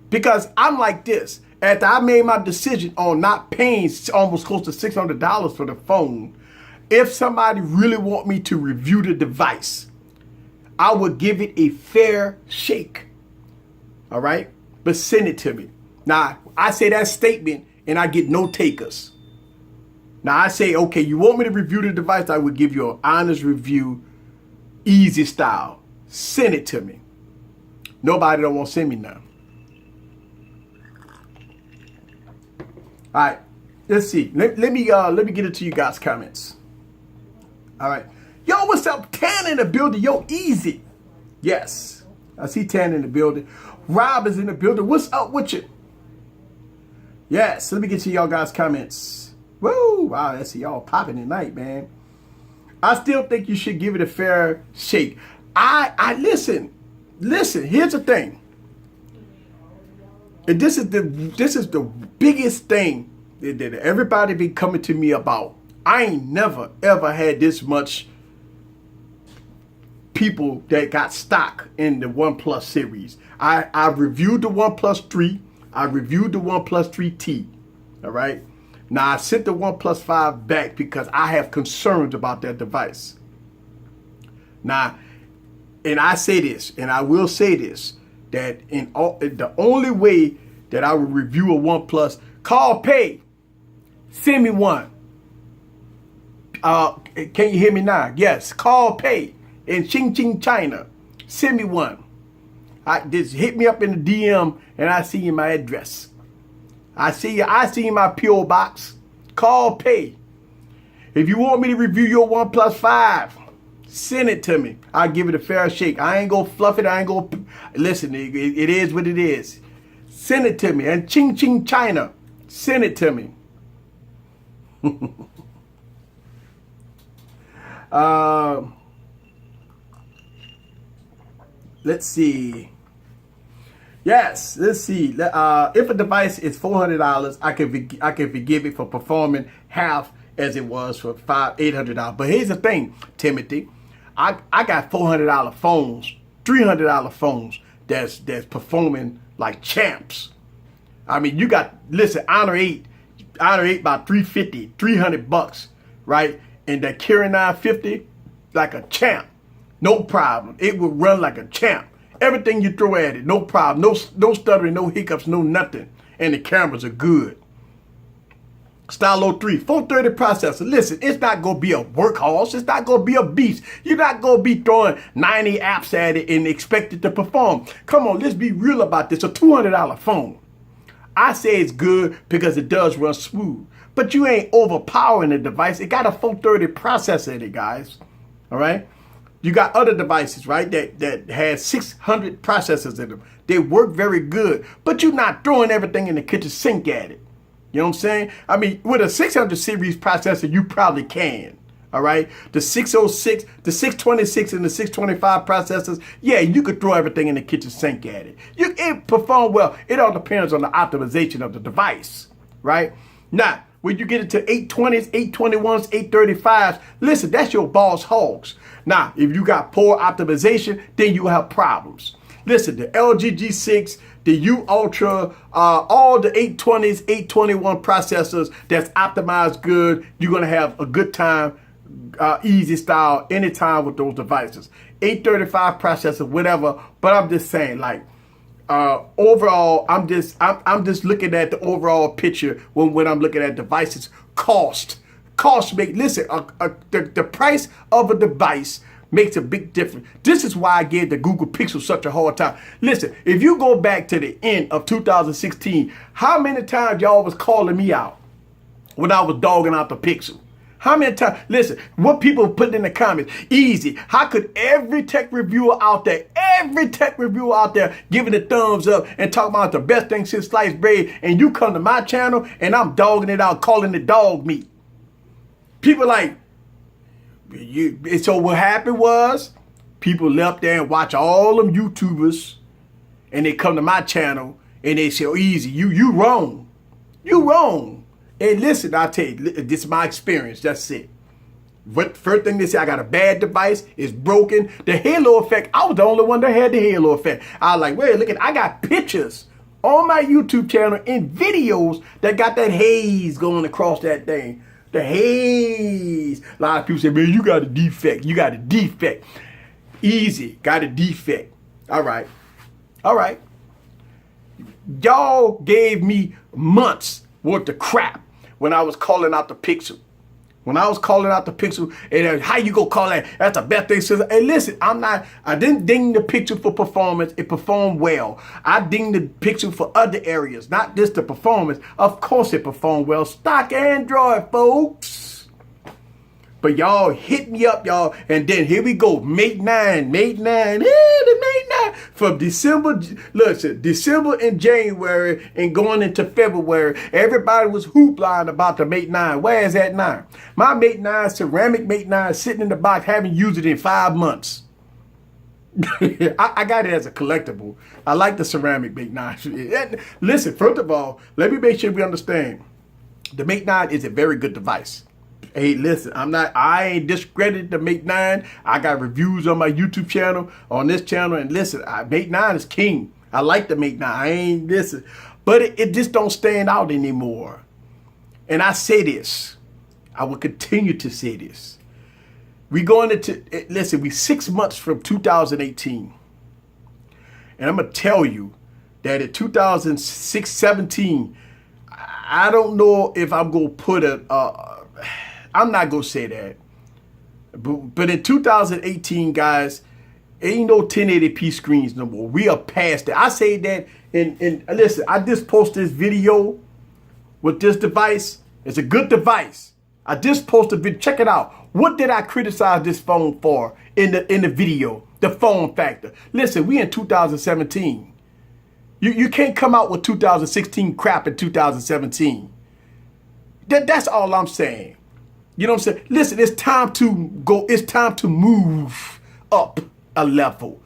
S1: Because I'm like this. After I made my decision on not paying almost close to $600 for the phone, if somebody really want me to review the device, I would give it a fair shake. All right? But send it to me. Now, I say that statement and I get no takers. Now, I say, okay, you want me to review the device? I would give you an honest review, easy style. Send it to me. Nobody don't want to send me now. All right, let's see. Let me get into you guys' comments. All right. Yo, what's up? Tan in the building. Yo, easy. Yes. I see Tan in the building. Rob is in the building. What's up with you? Yes. Let me get to y'all guys' comments. Woo. Wow, I see y'all popping tonight, man. I still think you should give it a fair shake. I listen. Listen, here's the thing. And this is the biggest thing that everybody be coming to me about. I ain't never ever had this much people that got stock in the OnePlus series. I reviewed the OnePlus 3. I reviewed the OnePlus 3T. All right. Now I sent the OnePlus 5 back because I have concerns about that device. Now, and I say this, and I will say this, that the only way that I will review a OnePlus, call pay, send me one. Can you hear me now? Yes, call pay in Ching, China. Send me one. Just hit me up in the DM and I see you my address. I see you my PO box. Call pay. If you want me to review your OnePlus 5, send it to me. I'll give it a fair shake. I ain't gonna fluff it. I ain't gonna listen. It is what it is. Send it to me. And Ching, China. Send it to me. Let's see. Yes, let's see. If a device is $400, I can forgive it for performing half as it was for $800. But here's the thing, Timothy. I got $400 phones, $300 phones that's performing like champs. I mean, you got, listen, Honor 8 about $350, $300, right? And that Kirin 950, like a champ, no problem. It will run like a champ. Everything you throw at it, no problem. No stuttering, no hiccups, no nothing. And the cameras are good. Stylo 3, 430 processor. Listen, it's not going to be a workhorse. It's not going to be a beast. You're not going to be throwing 90 apps at it and expect it to perform. Come on, let's be real about this. A $200 phone. I say it's good because it does run smooth. But you ain't overpowering the device. It got a 430 processor in it, guys. All right? You got other devices, right, that has 600 processors in them. They work very good. But you're not throwing everything in the kitchen sink at it. You know what I'm saying? I mean, with a 600 series processor, you probably can. All right? The 606, the 626, and the 625 processors, yeah, you could throw everything in the kitchen sink at it. It perform well. It all depends on the optimization of the device, right? Now, when you get into 820s, 821s, 835s, listen, that's your boss hogs. Now, if you got poor optimization, then you have problems. Listen, the LG G6, the U Ultra, all the 820s, 821 processors that's optimized good, you're going to have a good time, easy style, anytime with those devices. 835 processor, whatever. But I'm just saying, like, overall, I'm just looking at the overall picture when I'm looking at devices. Cost make, listen, the price of a device makes a big difference. This is why I gave the Google Pixel such a hard time. Listen, if you go back to the end of 2016, how many times y'all was calling me out when I was dogging out the Pixel? How many times? Listen, what people put in the comments, easy. How could every tech reviewer out there giving a thumbs up and talking about the best thing since sliced bread, and you come to my channel and I'm dogging it out, calling it dog meat? People like, so what happened was people left there and watch all them YouTubers and they come to my channel and they say, oh, easy, you wrong. You wrong. And listen, I'll tell you, this is my experience. That's it. First thing they say, I got a bad device, it's broken. The halo effect, I was the only one that had the halo effect. I was like, wait, look at, I got pictures on my YouTube channel and videos that got that haze going across that thing. The haze. A lot of people say, man, you got a defect. You got a defect. Easy. Got a defect. All right. All right. Y'all gave me months worth of crap when I was calling out the Pixel. When I was calling out the Pixel, and how you gonna call that? That's the best thing since. Hey, listen, I didn't ding the Pixel for performance. It performed well. I dinged the Pixel for other areas, not just the performance. Of course it performed well. Stock Android, folks. But y'all hit me up, y'all. And then here we go. Mate 9. The Mate 9. From December, listen, December and January and going into February, everybody was hooplying about the Mate 9. Where is that 9? My Mate 9, ceramic Mate 9, sitting in the box, haven't used it in 5 months. I got it as a collectible. I like the ceramic Mate 9. Listen, first of all, let me make sure we understand. The Mate 9 is a very good device. Hey, listen, I ain't discredited the Mate 9. I got reviews on my YouTube channel, on this channel, and listen, Mate 9 is king. I like the Mate 9. I ain't listen. But it just don't stand out anymore. And I say this. I will continue to say this. We going into, listen, we 6 months from 2018. And I'm going to tell you that in 2017, I don't know if I'm going to put I'm not going to say that. But in 2018, guys, ain't no 1080p screens no more. We are past that. I say that, and listen, I just posted this video with this device. It's a good device. I just posted a video. Check it out. What did I criticize this phone for in the video? The phone factor. Listen, we in 2017. You can't come out with 2016 crap in 2017. That's all I'm saying. You know what I'm saying? Listen, it's time to go. It's time to move up a level.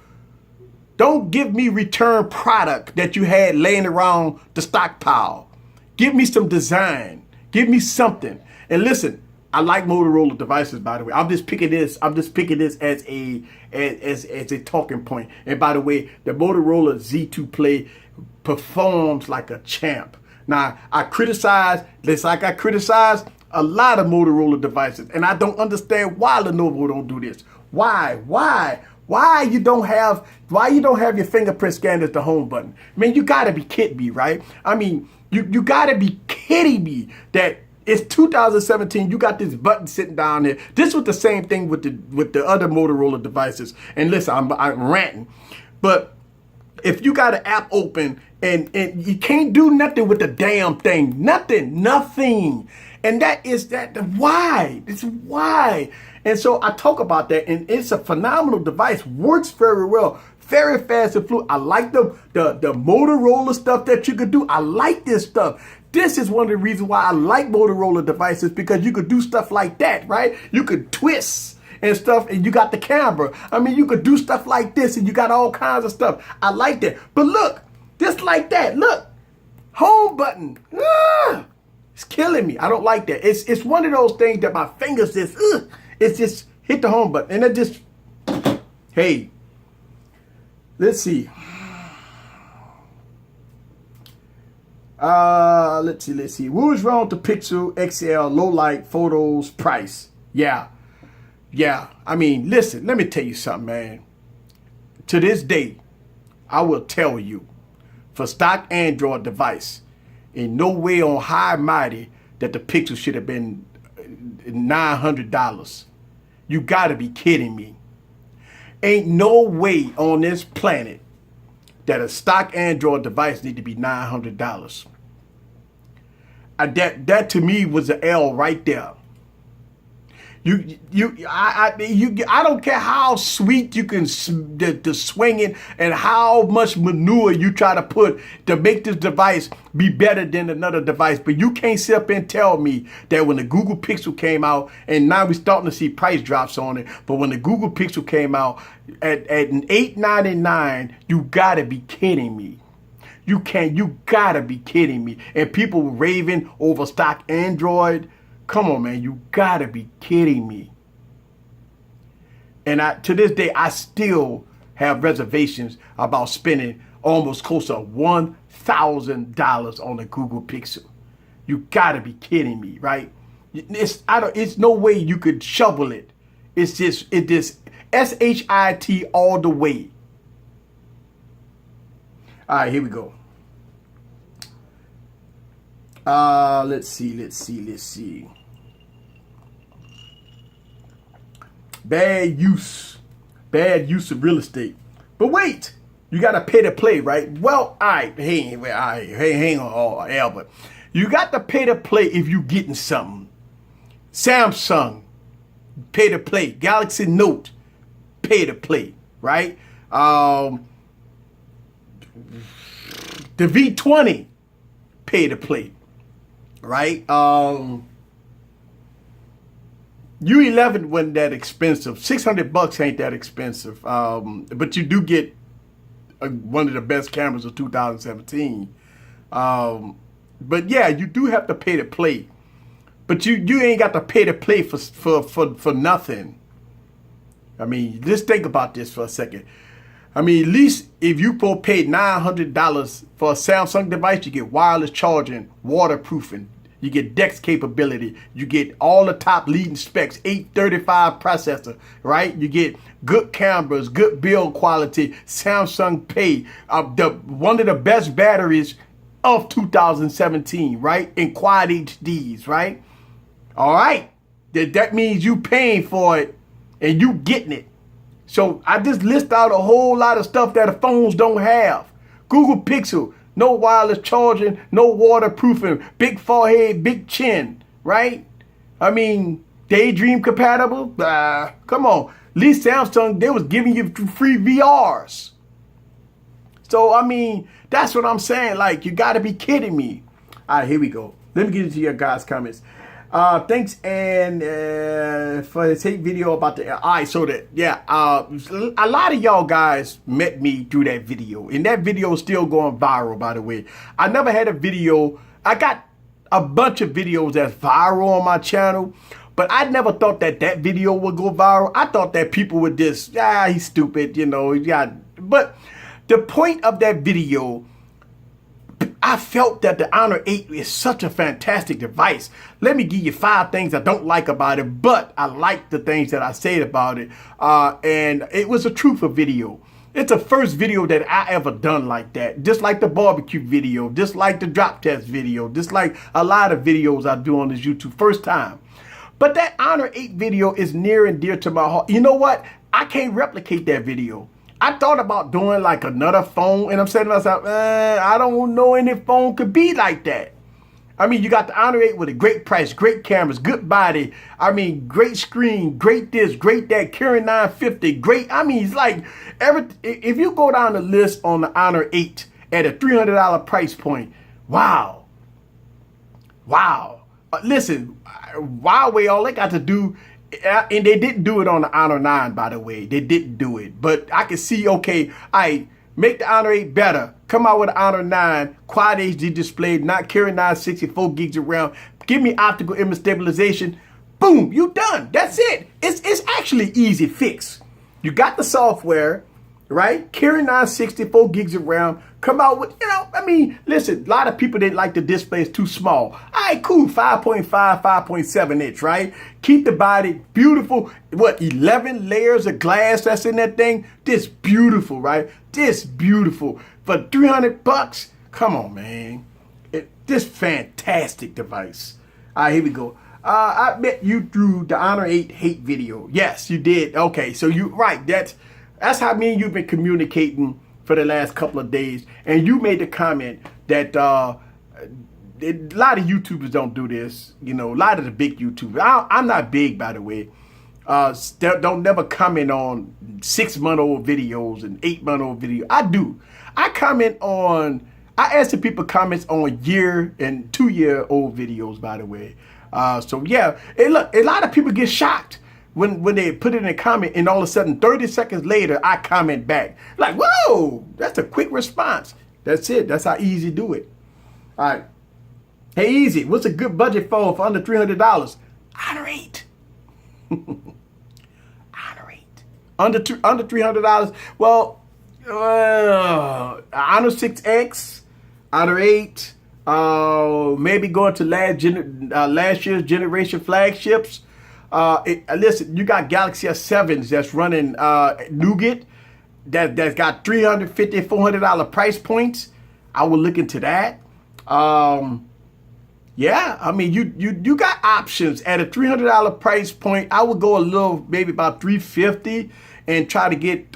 S1: Don't give me return product that you had laying around the stockpile. Give me some design. Give me something. And listen, I like Motorola devices, by the way. I'm just picking this as a talking point. And by the way, the Motorola Z2 Play performs like a champ. Now, I criticize, just like I criticize a lot of Motorola devices, and I don't understand why Lenovo don't do this. Why you don't have your fingerprint scanner at the home button? I mean, you gotta be kidding me, right? I mean, you gotta be kidding me that it's 2017. You got this button sitting down there. This was the same thing with the other Motorola devices. And listen, I'm ranting, but if you got an app open and you can't do nothing with the damn thing, nothing. And that's why. It's why. And so I talk about that, and it's a phenomenal device. Works very well, very fast and fluid. I like the Motorola stuff that you could do. I like this stuff. This is one of the reasons why I like Motorola devices, because you could do stuff like that, right? You could twist and stuff, and you got the camera. I mean, you could do stuff like this, and you got all kinds of stuff. I like that. But look, just like that, look, home button. It's killing me. I don't like that. It's one of those things that my fingers just, it's just hit the home button. And it just, hey, let's see. Let's see. What was wrong with the Pixel XL low light photos price? Yeah. I mean, listen, let me tell you something, man. To this day, I will tell you, for stock Android device, in no way on high and mighty that the Pixel should have been $900. You gotta be kidding me. Ain't no way on this planet that a stock Android device need to be $900. That to me was an L right there. I don't care how sweet you can the swing it and how much manure you try to put to make this device be better than another device, but you can't sit up and tell me that when the Google Pixel came out, and now we're starting to see price drops on it, but when the Google Pixel came out at $899, you gotta be kidding me. You gotta be kidding me. And people raving over stock Android. Come on, man, you gotta be kidding me. And to this day, I still have reservations about spending almost close to $1,000 on the Google Pixel. You gotta be kidding me, right? It's no way you could shovel it. It's just SHIT all the way. All right, here we go. Let's see. Bad use of real estate. But wait, you got to pay to play, right? Well, all right, hang on, Albert. You got to pay to play if you getting something. Samsung, pay to play. Galaxy Note, pay to play, right? The V20, pay to play, right? U11 wasn't that expensive. $600 ain't that expensive, but you do get one of the best cameras of 2017. But yeah, you do have to pay to play. But you ain't got to pay to play for nothing. I mean, just think about this for a second. I mean, at least if you paid $900 for a Samsung device, you get wireless charging, waterproofing, you get DeX capability, you get all the top leading specs, 835 processor, right? You get good cameras, good build quality, Samsung Pay, one of the best batteries of 2017, right? In quad HDs, right? All right, that means you paying for it and you getting it. So I just list out a whole lot of stuff that the phones don't have. Google Pixel, no wireless charging, no waterproofing, big forehead, big chin, right? I mean, Daydream compatible? Come on. At least Samsung, they was giving you free VRs. So, I mean, that's what I'm saying. Like, you got to be kidding me. All right, here we go. Let me get into your guys' comments. Thanks and for this hate video about the so that a lot of y'all guys met me through that video, and that video is still going viral, by the way. I never had a video. I got a bunch of videos that's viral on my channel, but I never thought that video would go viral. I thought that people would just he's stupid, you know. But the point of that video, I felt that the Honor 8 is such a fantastic device. Let me give you 5 things I don't like about it, but I like the things that I said about it. And it was a truther video. It's the first video that I ever done like that. Just like the barbecue video, just like the drop test video, just like a lot of videos I do on this YouTube. First time. But that Honor 8 video is near and dear to my heart. You know what? I can't replicate that video. I thought about doing like another phone, and I'm saying to myself, I don't know any phone could be like that. I mean, you got the Honor 8 with a great price, great cameras, good body. I mean, great screen, great this, great that, Kirin 950, great. I mean, it's like, if you go down the list on the Honor 8 at a $300 price point, wow. Wow. Listen, Huawei, all they got to do, and they didn't do it on the Honor 9, by the way. They didn't do it. But I can see, okay, make the Honor 8 better. Come out with the Honor 9, quad HD display, not Kirin 960, 4 gigs of RAM. Give me optical image stabilization. Boom, you done. That's it. It's actually easy fix. You got the software, right? Kirin 960, 4 gigs of RAM. Come out with, I mean, listen, a lot of people didn't like the display is too small. All right, cool, 5.5, 5.7 inch, right? Keep the body beautiful. What, 11 layers of glass that's in that thing? This beautiful, right? This beautiful. For $300, come on, man. This fantastic device. All right, here we go. I met you through the Honor 8 hate video. Yes, you did. Okay, so right. That's how me and you've been communicating for the last couple of days. And you made the comment that a lot of YouTubers don't do this. You know, a lot of the big YouTubers. I'm not big, by the way. Don't never comment on 6-month-old videos and 8-month-old videos. I do. I answer people comments on year and 2-year-old videos, by the way. So yeah, look, a lot of people get shocked when they put it in a comment, and all of a sudden 30 seconds later I comment back. Like, whoa, that's a quick response. That's it. That's how easy do it. All right. Hey, easy. What's a good budget phone for under $300? Honor 8. Honor 8. Under $300. Well, Honor 6X, Honor 8, maybe going to last year's generation flagships. Listen, you got Galaxy S7s that's running Nougat that's got $350, $400 price points. I would look into that. Yeah, I mean, you got options at a $300 price point. I would go a little, maybe about $350, and try to get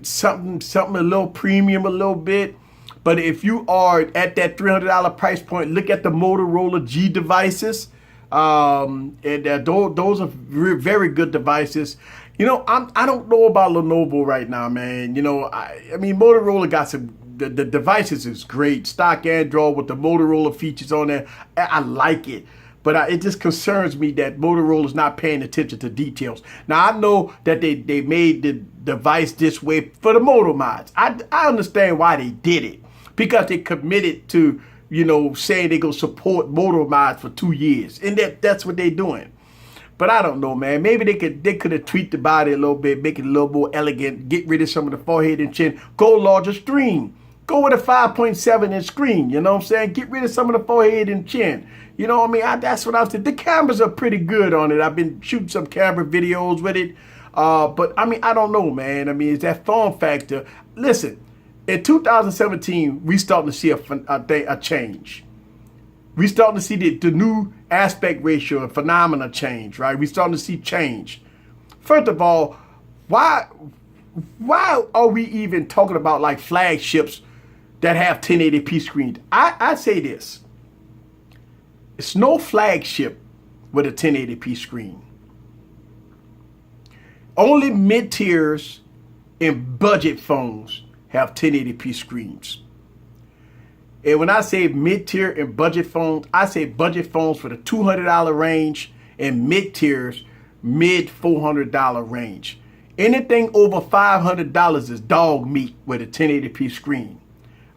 S1: something a little premium a little bit. But if you are at that $300 price point, look at the Motorola G devices. And those are very good devices. You know, I don't know about Lenovo right now, man. You know, I mean, Motorola got some, the devices is great. Stock Android with the Motorola features on there. I like it. But it just concerns me that Motorola's not paying attention to details. Now, I know that they made the device this way for the Moto mods. I understand why they did it. Because they committed to, you know, saying they're going to support Moto mods for 2 years. And that's what they're doing. But I don't know, man. Maybe they could have tweaked the body a little bit, make it a little more elegant, get rid of some of the forehead and chin, go larger screen. Go with a 5.7 inch screen, you know what I'm saying? Get rid of some of the forehead and chin. You know what I mean? That's what I was saying. The cameras are pretty good on it. I've been shooting some camera videos with it. But, I mean, I don't know, man. I mean, it's that form factor. Listen, in 2017, we starting to see a change. We starting to see the new aspect ratio and phenomena change, right? We starting to see change. First of all, why are we even talking about like flagships that have 1080p screens? I say this. It's no flagship with a 1080p screen. Only mid-tiers and budget phones have 1080p screens. And when I say mid-tier and budget phones, I say budget phones for the $200 range and mid-tiers, mid-$400 range. Anything over $500 is dog meat with a 1080p screen.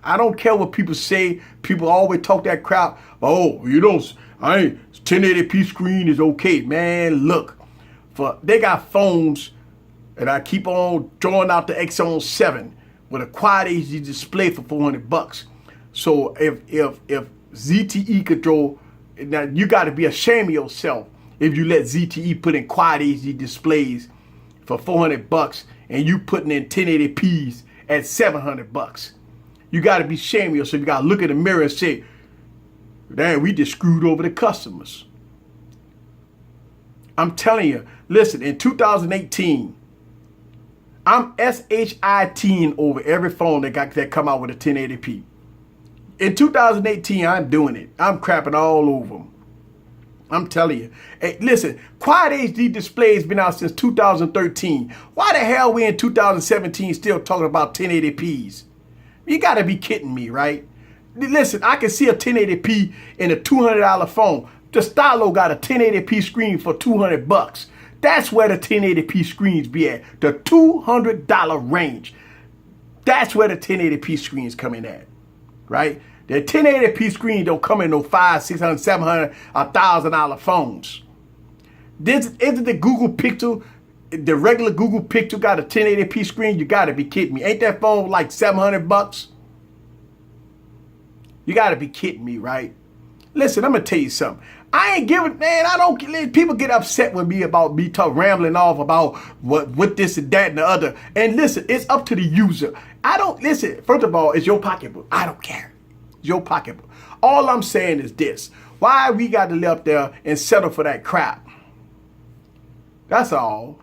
S1: I don't care what people say. People always talk that crap. Oh, you don't, 1080p screen is okay. Man, look, they got phones, and I keep on drawing out the Exxon 7 with a quad HD display for $400. So if ZTE control, now you got to be ashamed of yourself if you let ZTE put in quad HD displays for $400 and you putting in 1080p's at $700. You got to be ashamed of yourself. You got to look in the mirror and say, damn, we just screwed over the customers. I'm telling you, listen, in 2018, I'm SHITing over every phone that come out with a 1080p. In 2018, I'm doing it. I'm crapping all over them. I'm telling you. Hey, listen, Quad HD displays been out since 2013. Why the hell we in 2017 still talking about 1080p's? You got to be kidding me, right? Listen, I can see a 1080p in a $200 phone. The Stylo got a 1080p screen for $200. That's where the 1080p screens be at. The $200 range. That's where the 1080p screens come in at, right? The 1080p screen don't come in no $500, $600, $700, $1,000 phones. Isn't the Google Pixel, the regular Google Pixel got a 1080p screen? You gotta be kidding me. Ain't that phone like $700? You gotta be kidding me, right? Listen, I'm gonna tell you something. I ain't giving, man, I don't, people get upset with me about me rambling off about what this and that and the other. And listen, it's up to the user. Listen, first of all, it's your pocketbook. I don't care. It's your pocketbook. All I'm saying is this. Why we got to live up there and settle for that crap? That's all.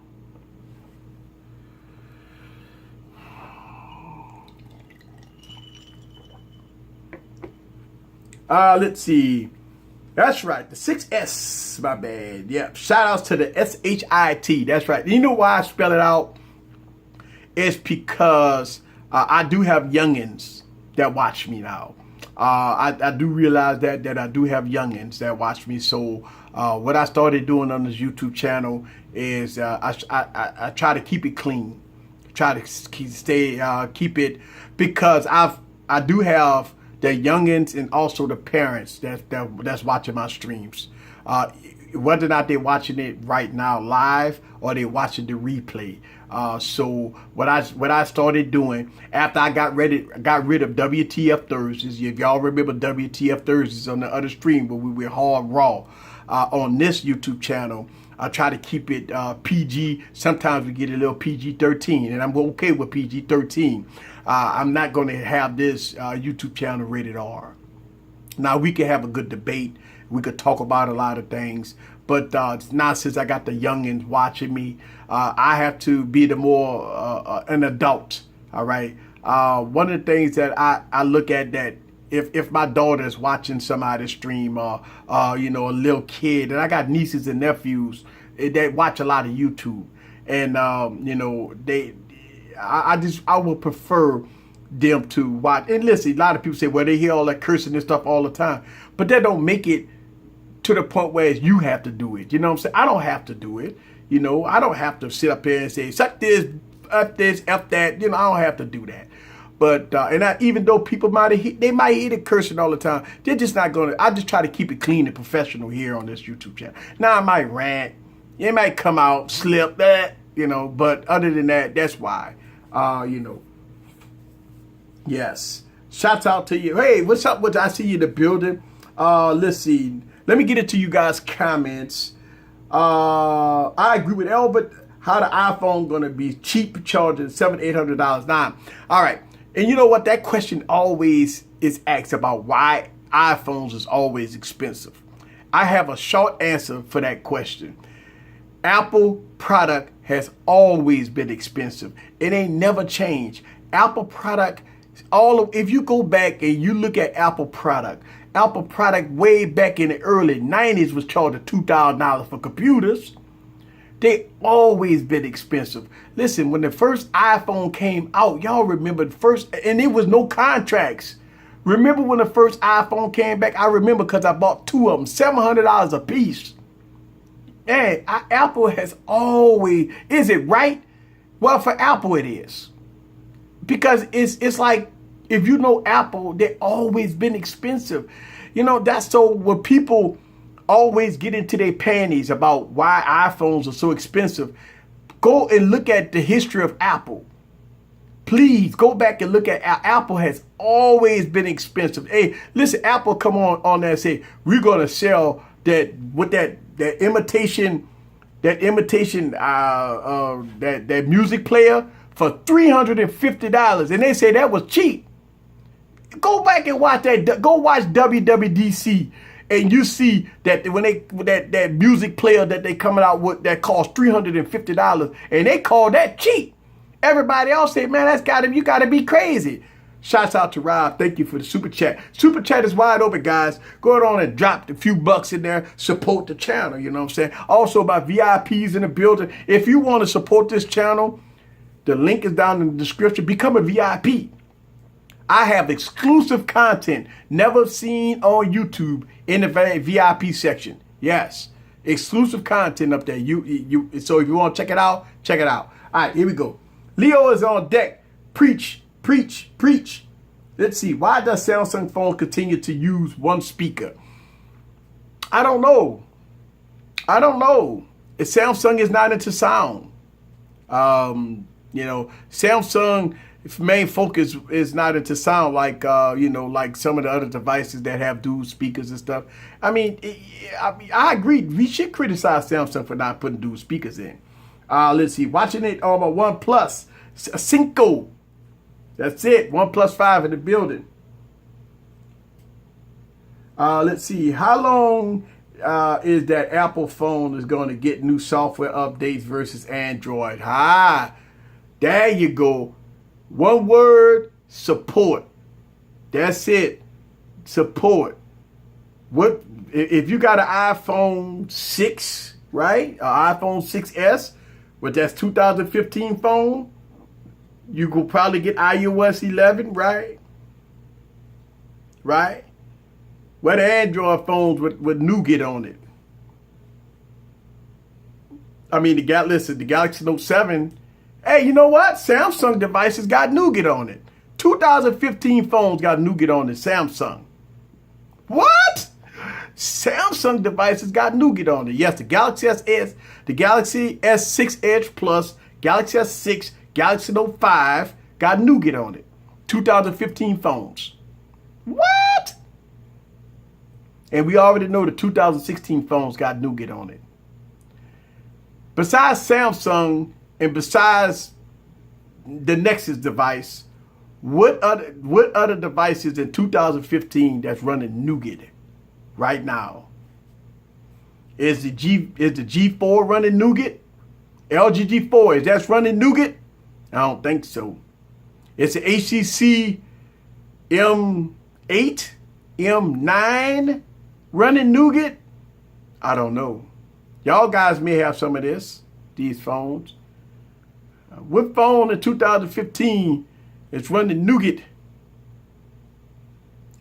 S1: Let's see. That's right. The 6S, my bad. Yeah. Shout outs to the SHIT. That's right. You know why I spell it out? It's because I do have youngins that watch me now. I do realize that I do have youngins that watch me. So what I started doing on this YouTube channel is I try to keep it clean. Try to keep it, because I do have the youngins and also the parents that's watching my streams. Whether or not they're watching it right now live or they're watching the replay. So what I started doing after I got rid of WTF Thursdays. If y'all remember WTF Thursdays on the other stream where we were hard raw, on this YouTube channel, I try to keep it PG. Sometimes we get a little PG-13, and I'm okay with PG-13. I'm not going to have this YouTube channel rated R. Now, we can have a good debate. We could talk about a lot of things. But now, since I got the youngins watching me, I have to be the more an adult. All right. One of the things that I look at that if my daughter is watching somebody stream, or you know, a little kid, and I got nieces and nephews that watch a lot of YouTube, and you know, I would prefer them to watch. And listen, a lot of people say, well, they hear all that cursing and stuff all the time, but that don't make it to the point where you have to do it. You know what I'm saying? I don't have to do it. You know, I don't have to sit up here and say, suck this, F that. You know, I don't have to do that. But, even though people might hear it cursing all the time, they're just not going to, I just try to keep it clean and professional here on this YouTube channel. Now I might rant. It might come out, slip, that, you know, but other than that, that's why, you know. Yes. Shouts out to you. Hey, what's up? I see you in the building. Let's see. Let me get into you guys' comments. I agree with Albert. How the iPhone gonna be cheap, charging $700-800 now? All right. And you know what? That question always is asked about why iPhones is always expensive. I have a short answer for that question. Apple product has always been expensive. It ain't never changed. Apple product, if you go back and you look at Apple product way back in the early 90s was charging $2,000 for computers. They always been expensive. Listen, when the first iPhone came out, y'all remember the first, and there was no contracts. Remember when the first iPhone came back? I remember because I bought two of them, $700 a piece. And Apple has always, is it right? Well, for Apple it is. Because it's like, if you know Apple, they've always been expensive. You know, that's so when people always get into their panties about why iPhones are so expensive, go and look at the history of Apple. Please go back and look at Apple has always been expensive. Hey, listen, Apple come on there and say, we're going to sell that with that imitation that music player for $350. And they say that was cheap. Go back and watch that. Go watch WWDC, and you see that when that music player that they coming out with that costs $350, and they call that cheap. Everybody else say, man, you gotta be crazy. Shouts out to Rob. Thank you for the super chat. Super chat is wide open, guys. Go on and drop a few bucks in there. Support the channel. You know what I'm saying? Also, my VIPs in the building. If you want to support this channel, the link is down in the description. Become a VIP. I have exclusive content never seen on YouTube in the VIP section. Yes, exclusive content up there. So if you want to check it out, check it out. All right, here we go. Leo is on deck. Preach, preach, preach. Let's see. Why does Samsung phone continue to use one speaker? I don't know. Samsung is not into sound. You know, Samsung main focus is not into sound like like some of the other devices that have dual speakers and stuff. I mean, I agree. We should criticize Samsung for not putting dual speakers in. Let's see. Watching it on my OnePlus 5. That's it. OnePlus 5 in the building. Let's see. How long is that Apple phone is going to get new software updates versus Android? There you go. One word, support. That's it. Support. What if you got an iPhone 6, right? An iPhone 6S, but that's 2015 phone, you could probably get iOS 11, right? Right? Where the Android phones with Nougat on it. I mean, the Galaxy Note 7. Hey, you know what? Samsung devices got Nougat on it. 2015 phones got Nougat on it. Samsung. What? Samsung devices got Nougat on it. Yes, the Galaxy S, the Galaxy S6 Edge Plus, Galaxy S6, Galaxy Note 5 got Nougat on it. 2015 phones. What? And we already know the 2016 phones got Nougat on it. Besides Samsung and besides the Nexus device, what other devices in 2015 that's running Nougat right now? Is the G4 running Nougat? LG G4, is that running Nougat? I don't think so. It's the HTC 8, M9 running Nougat? I don't know. Y'all guys may have some of these phones. What phone in 2015 is running Nougat?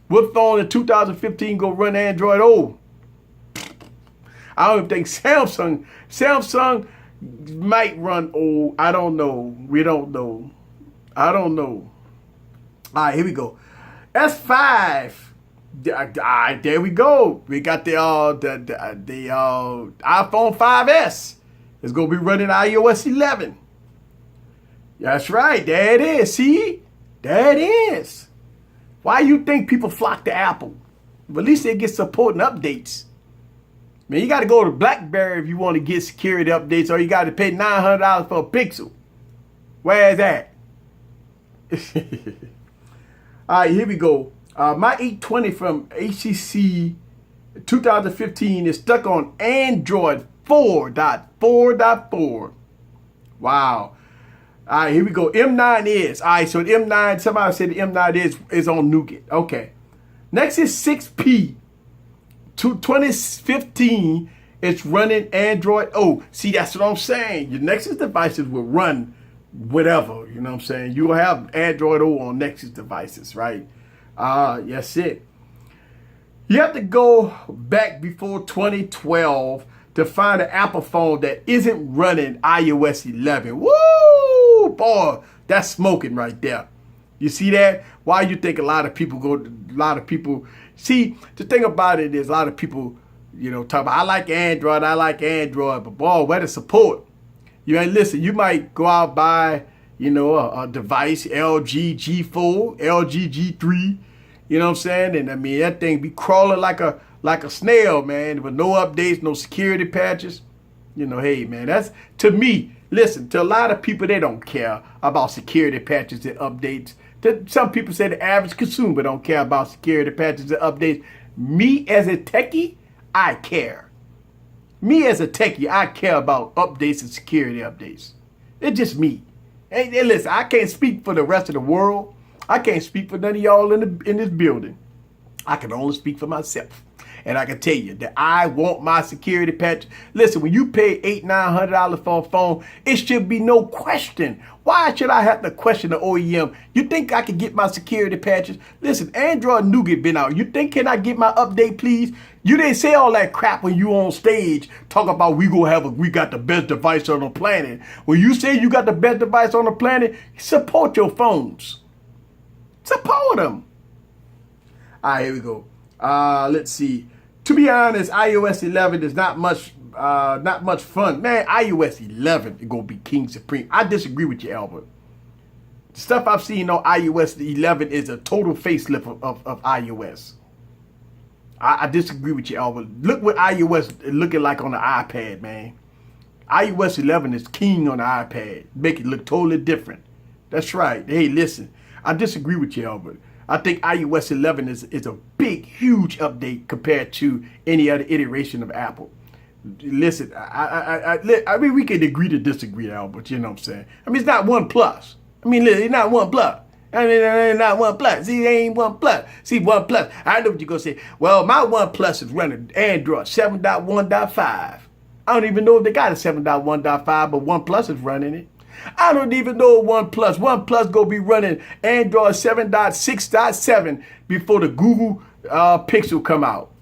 S1: What phone in 2015 go run Android O? I don't even think Samsung might run O. I don't know. We don't know. I don't know. All right, here we go. S5. All right, there we go. We got the iPhone 5S. It's gonna be running iOS 11. That's right. There it is. See, there it is. Why you think people flock to Apple? But at least they get support and updates. Man, you got to go to BlackBerry if you want to get security updates, or you got to pay $900 for a Pixel. Where is that? All right, here we go. My 820 from HTC 2015 is stuck on Android 4.4.4. Wow. All right, here we go. M9 is. All right, so the M9, somebody said the M9 is on Nougat. Okay. Next is 6P. 2015, it's running Android. Oh, see, that's what I'm saying. Your Nexus devices will run whatever. You know what I'm saying? You will have Android O on Nexus devices, right? Yes, it. You have to go back before 2012 to find an Apple phone that isn't running iOS 11. Woo! Boy, that's smoking right there. You see that? Why you think a lot of people see, the thing about it is a lot of people, talk about, I like Android, but boy, where the support? You ain't listen, you might go out buy, a device, LG G4, LG G3, you know what I'm saying? And I mean, that thing be crawling like a snail, man, with no updates, no security patches. Hey, man, that's, to me, listen, to a lot of people, they don't care about security patches and updates. Some people say the average consumer don't care about security patches and updates. Me as a techie, I care. Me as a techie, I care about updates and security updates. It's just me. Hey, listen, I can't speak for the rest of the world. I can't speak for none of y'all in this building. I can only speak for myself. And I can tell you that I want my security patch. Listen, when you pay $800-900 for a phone, it should be no question. Why should I have to question the OEM? You think I can get my security patches? Listen, Android Nougat been out. You think, can I get my update, please? You didn't say all that crap when you on stage talk about we got the best device on the planet. When you say you got the best device on the planet, support your phones. Support them. All right, here we go. Let's see. To be honest, iOS 11 is not much fun. Man, iOS 11 is going to be king supreme. I disagree with you, Albert. The stuff I've seen on iOS 11 is a total facelift of iOS. I disagree with you, Albert. Look what iOS is looking like on the iPad, man. iOS 11 is king on the iPad. Make it look totally different. That's right. Hey, listen, I disagree with you, Albert. I think iOS 11 is a big, huge update compared to any other iteration of Apple. Listen, I mean, we can agree to disagree, Albert. You know what I'm saying? I mean, it's not OnePlus. I mean, listen, it's not OnePlus. I mean, it's not OnePlus. See, it ain't OnePlus. See, OnePlus. I know what you're gonna say. Well, my OnePlus is running Android 7.1.5. I don't even know if they got a 7.1.5, but OnePlus is running it. I don't even know OnePlus. OnePlus gonna be running Android 7.6.7 before the Google Pixel come out.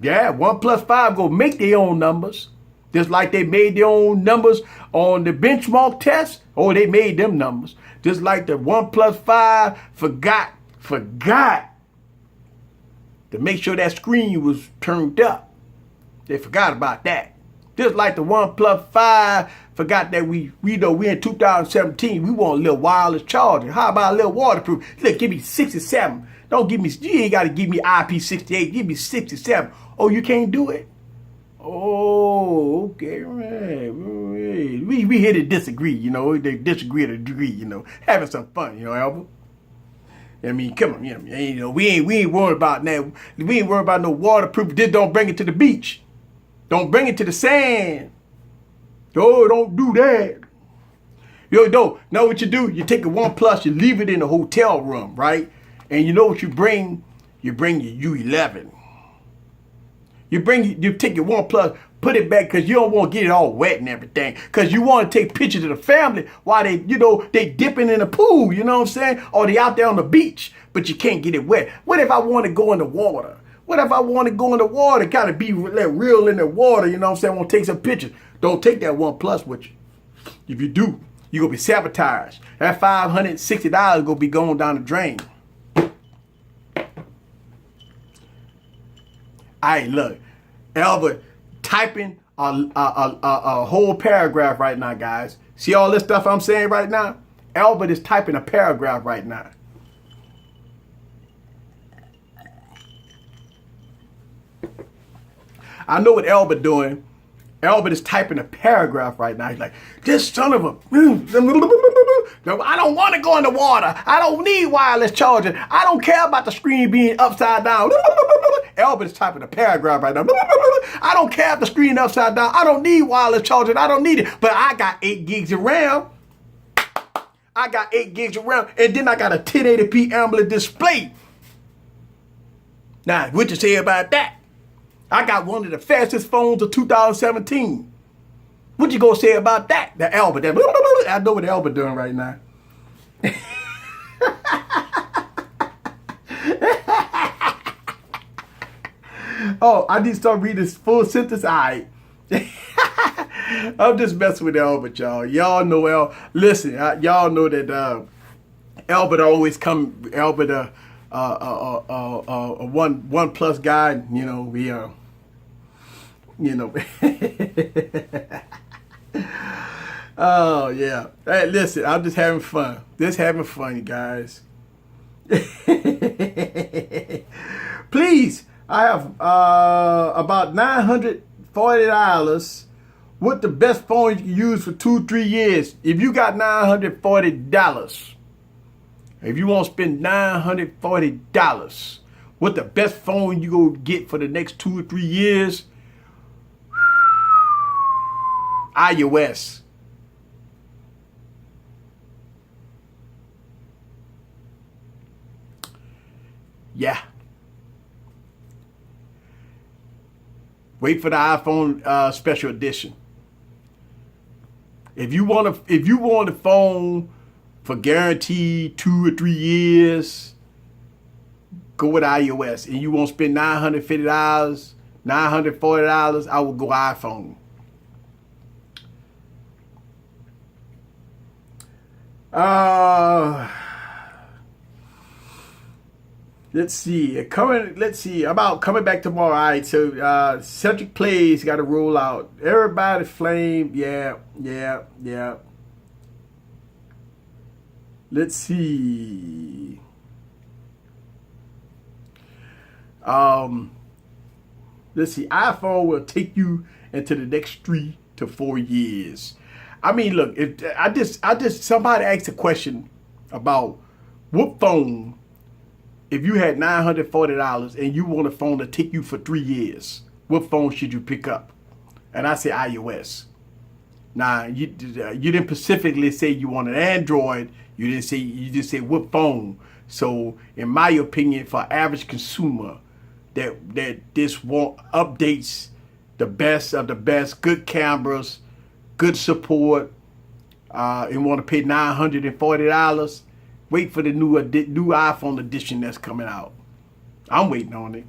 S1: Yeah, OnePlus 5 gonna make their own numbers. Just like they made their own numbers on the benchmark test. Oh, they made them numbers. Just like the OnePlus 5 forgot to make sure that screen was turned up. They forgot about that. Just like the OnePlus 5 forgot that we in 2017, we want a little wireless charging. How about a little waterproof? Look, give me 67. Don't give me, you ain't got to give me IP68. Give me 67. Oh, you can't do it? Oh, okay, man. We here to disagree, They disagree at a degree, Having some fun, Albert. I mean, come on, we ain't worried about that. We ain't worried about no waterproof. Just don't bring it to the beach. Don't bring it to the sand. Oh, don't do that. Know what you do? You take a OnePlus, you leave it in a hotel room, right? And you know what you bring? You bring your U11. You take your OnePlus, put it back because you don't want to get it all wet and everything. Because you want to take pictures of the family while they dipping in the pool, you know what I'm saying? Or they out there on the beach, but you can't get it wet. What if I want to go in the water? What if I want to go in the water? Gotta be real in the water, you know what I'm saying? I want to take some pictures. Don't take that OnePlus with you. If you do, you're going to be sabotaged. That $560 going to be going down the drain. Alright, look, Albert typing a whole paragraph right now, guys. See all this stuff I'm saying right now? Albert is typing a paragraph right now. I know what Albert doing. Albert is typing a paragraph right now. He's like, this son of a... I don't want to go in the water. I don't need wireless charging. I don't care about the screen being upside down. Albert is typing a paragraph right now. I don't care if the screen upside down. I don't need wireless charging. I don't need it. But I got 8 gigs of RAM. I got 8 gigs of RAM. And then I got a 1080p AMOLED display. Now, what you say about that? I got one of the fastest phones of 2017. What you gonna say about that? The Albert. I know what Albert doing right now. Oh, I need to start reading this full sentence. All right. I'm just messing with Albert, y'all. Y'all know listen, y'all know that Albert always come. Albert, a one plus guy. You know we Oh yeah. Hey, listen, I'm just having fun. Just having fun, you guys. Please, I have about $940 with the best phone you can use for 2-3 years. If you got $940, if you want to spend $940 with the best phone you go get for the next 2 or 3 years, iOS. Yeah. Wait for the iPhone special edition. If you want a phone for guaranteed 2 or 3 years, go with iOS. And you won't spend $950, $940, I will go iPhone. Let's see. About coming back tomorrow. All right, so Cedric Plays got to roll out. Everybody flame. Yeah. Let's see. iPhone will take you into the next 3 to 4 years. I mean, look, somebody asked a question about what phone, if you had $940 and you want a phone to take you for 3 years, what phone should you pick up? And I say iOS. Now, you didn't specifically say you want an Android. You just say what phone. So, in my opinion, for average consumer, that this updates the best of the best, good cameras, good support, and want to pay $940, wait for the new iPhone edition that's coming out. I'm waiting on it.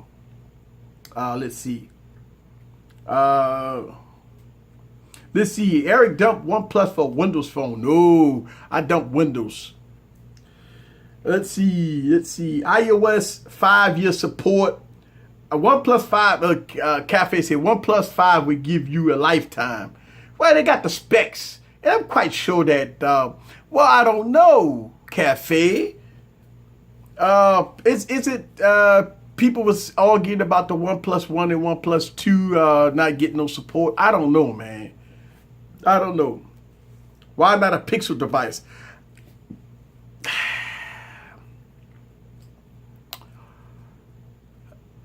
S1: Let's see. Eric dumped OnePlus for Windows Phone. No, I dumped Windows. Let's see. iOS 5-year support. OnePlus 5, Cafe said OnePlus 5 will give you a lifetime. Well, they got the specs. And I'm quite sure that, I don't know, Cafe. Is it people was arguing about the OnePlus 1 and OnePlus 2 not getting no support? I don't know, man. I don't know. Why not a Pixel device?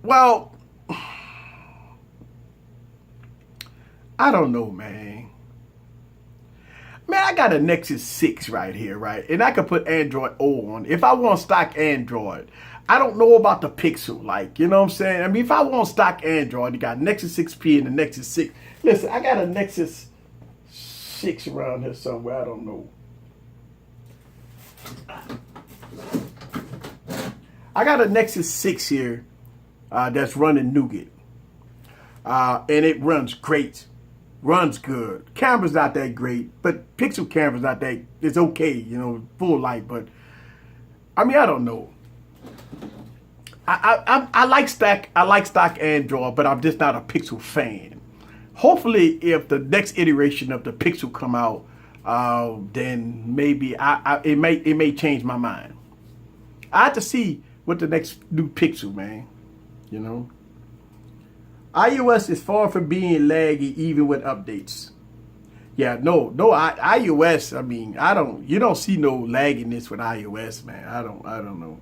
S1: Well, I don't know, man. Man, I got a Nexus 6 right here, right? And I could put Android O on. If I want stock Android, I don't know about the Pixel. Like, you know what I'm saying? I mean, if I want stock Android, you got Nexus 6P and the Nexus 6. Listen, I got a Nexus 6 around here somewhere. I don't know. I got a Nexus 6 here that's running Nougat. And it runs great. Runs good. Camera's not that great, but Pixel camera's not that, it's okay, you know, full light, but I mean, I don't know. I like stock Android, but I'm just not a Pixel fan. Hopefully, if the next iteration of the Pixel come out, then maybe it may change my mind. I have to see what the next new Pixel, man. You know, iOS is far from being laggy even with updates. Yeah, no, iOS. I mean, you don't see no lagginess with iOS, man. I don't know.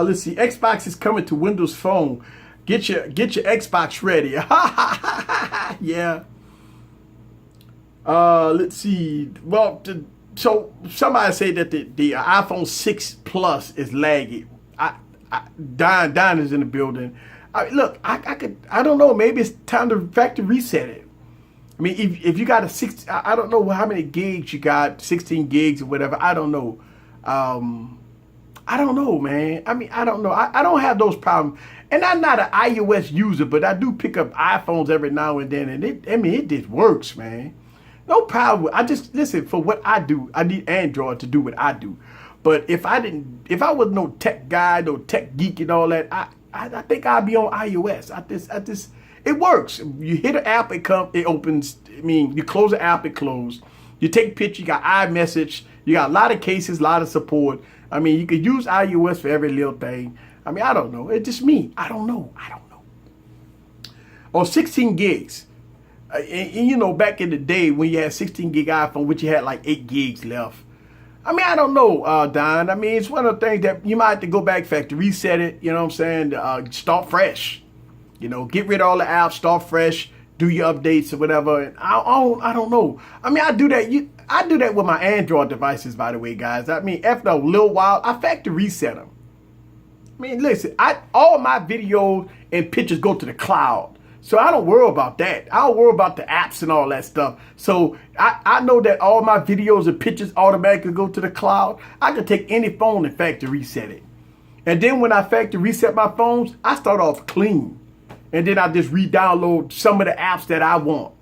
S1: Let's see. Xbox is coming to Windows Phone. Get your Xbox ready. Yeah. Let's see. Well, so somebody say that the iPhone 6 Plus is laggy. Don is in the building. Look, I don't know. Maybe it's time to factory reset it. I mean, if you got a 6, I don't know how many gigs you got, 16 gigs or whatever. I don't know. I don't know, man. I mean, I don't know. I don't have those problems. And I'm not an iOS user, but I do pick up iPhones every now and then. And it just works, man. No problem. Listen, for what I do, I need Android to do what I do. But if I was no tech guy, no tech geek and all that, I think I'd be on iOS. It works. You hit an app, it opens. I mean, you close the app, it closes. You take picture, you got iMessage, you got a lot of cases, a lot of support. I mean, you could use iOS for every little thing. I mean, I don't know. It's just me. I don't know. On 16 gigs. And you know, back in the day when you had 16 gig iPhone, which you had like 8 gigs left. I mean, I don't know, Don. I mean, it's one of the things that you might have to go back, factory reset it. You know what I'm saying? Start fresh. You know, get rid of all the apps, start fresh, do your updates or whatever. And I don't know. I mean, I do that. I do that with my Android devices, by the way, guys. I mean, after a little while, I factory reset them. I mean, listen, all my videos and pictures go to the cloud. So I don't worry about that. I don't worry about the apps and all that stuff. So I know that all my videos and pictures automatically go to the cloud. I can take any phone and factory reset it. And then when I factory reset my phones, I start off clean. And then I just re-download some of the apps that I want.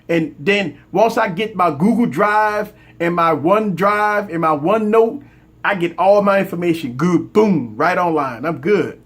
S1: And then once I get my Google Drive and my OneDrive and my OneNote, I get all my information good, boom, right online. I'm good.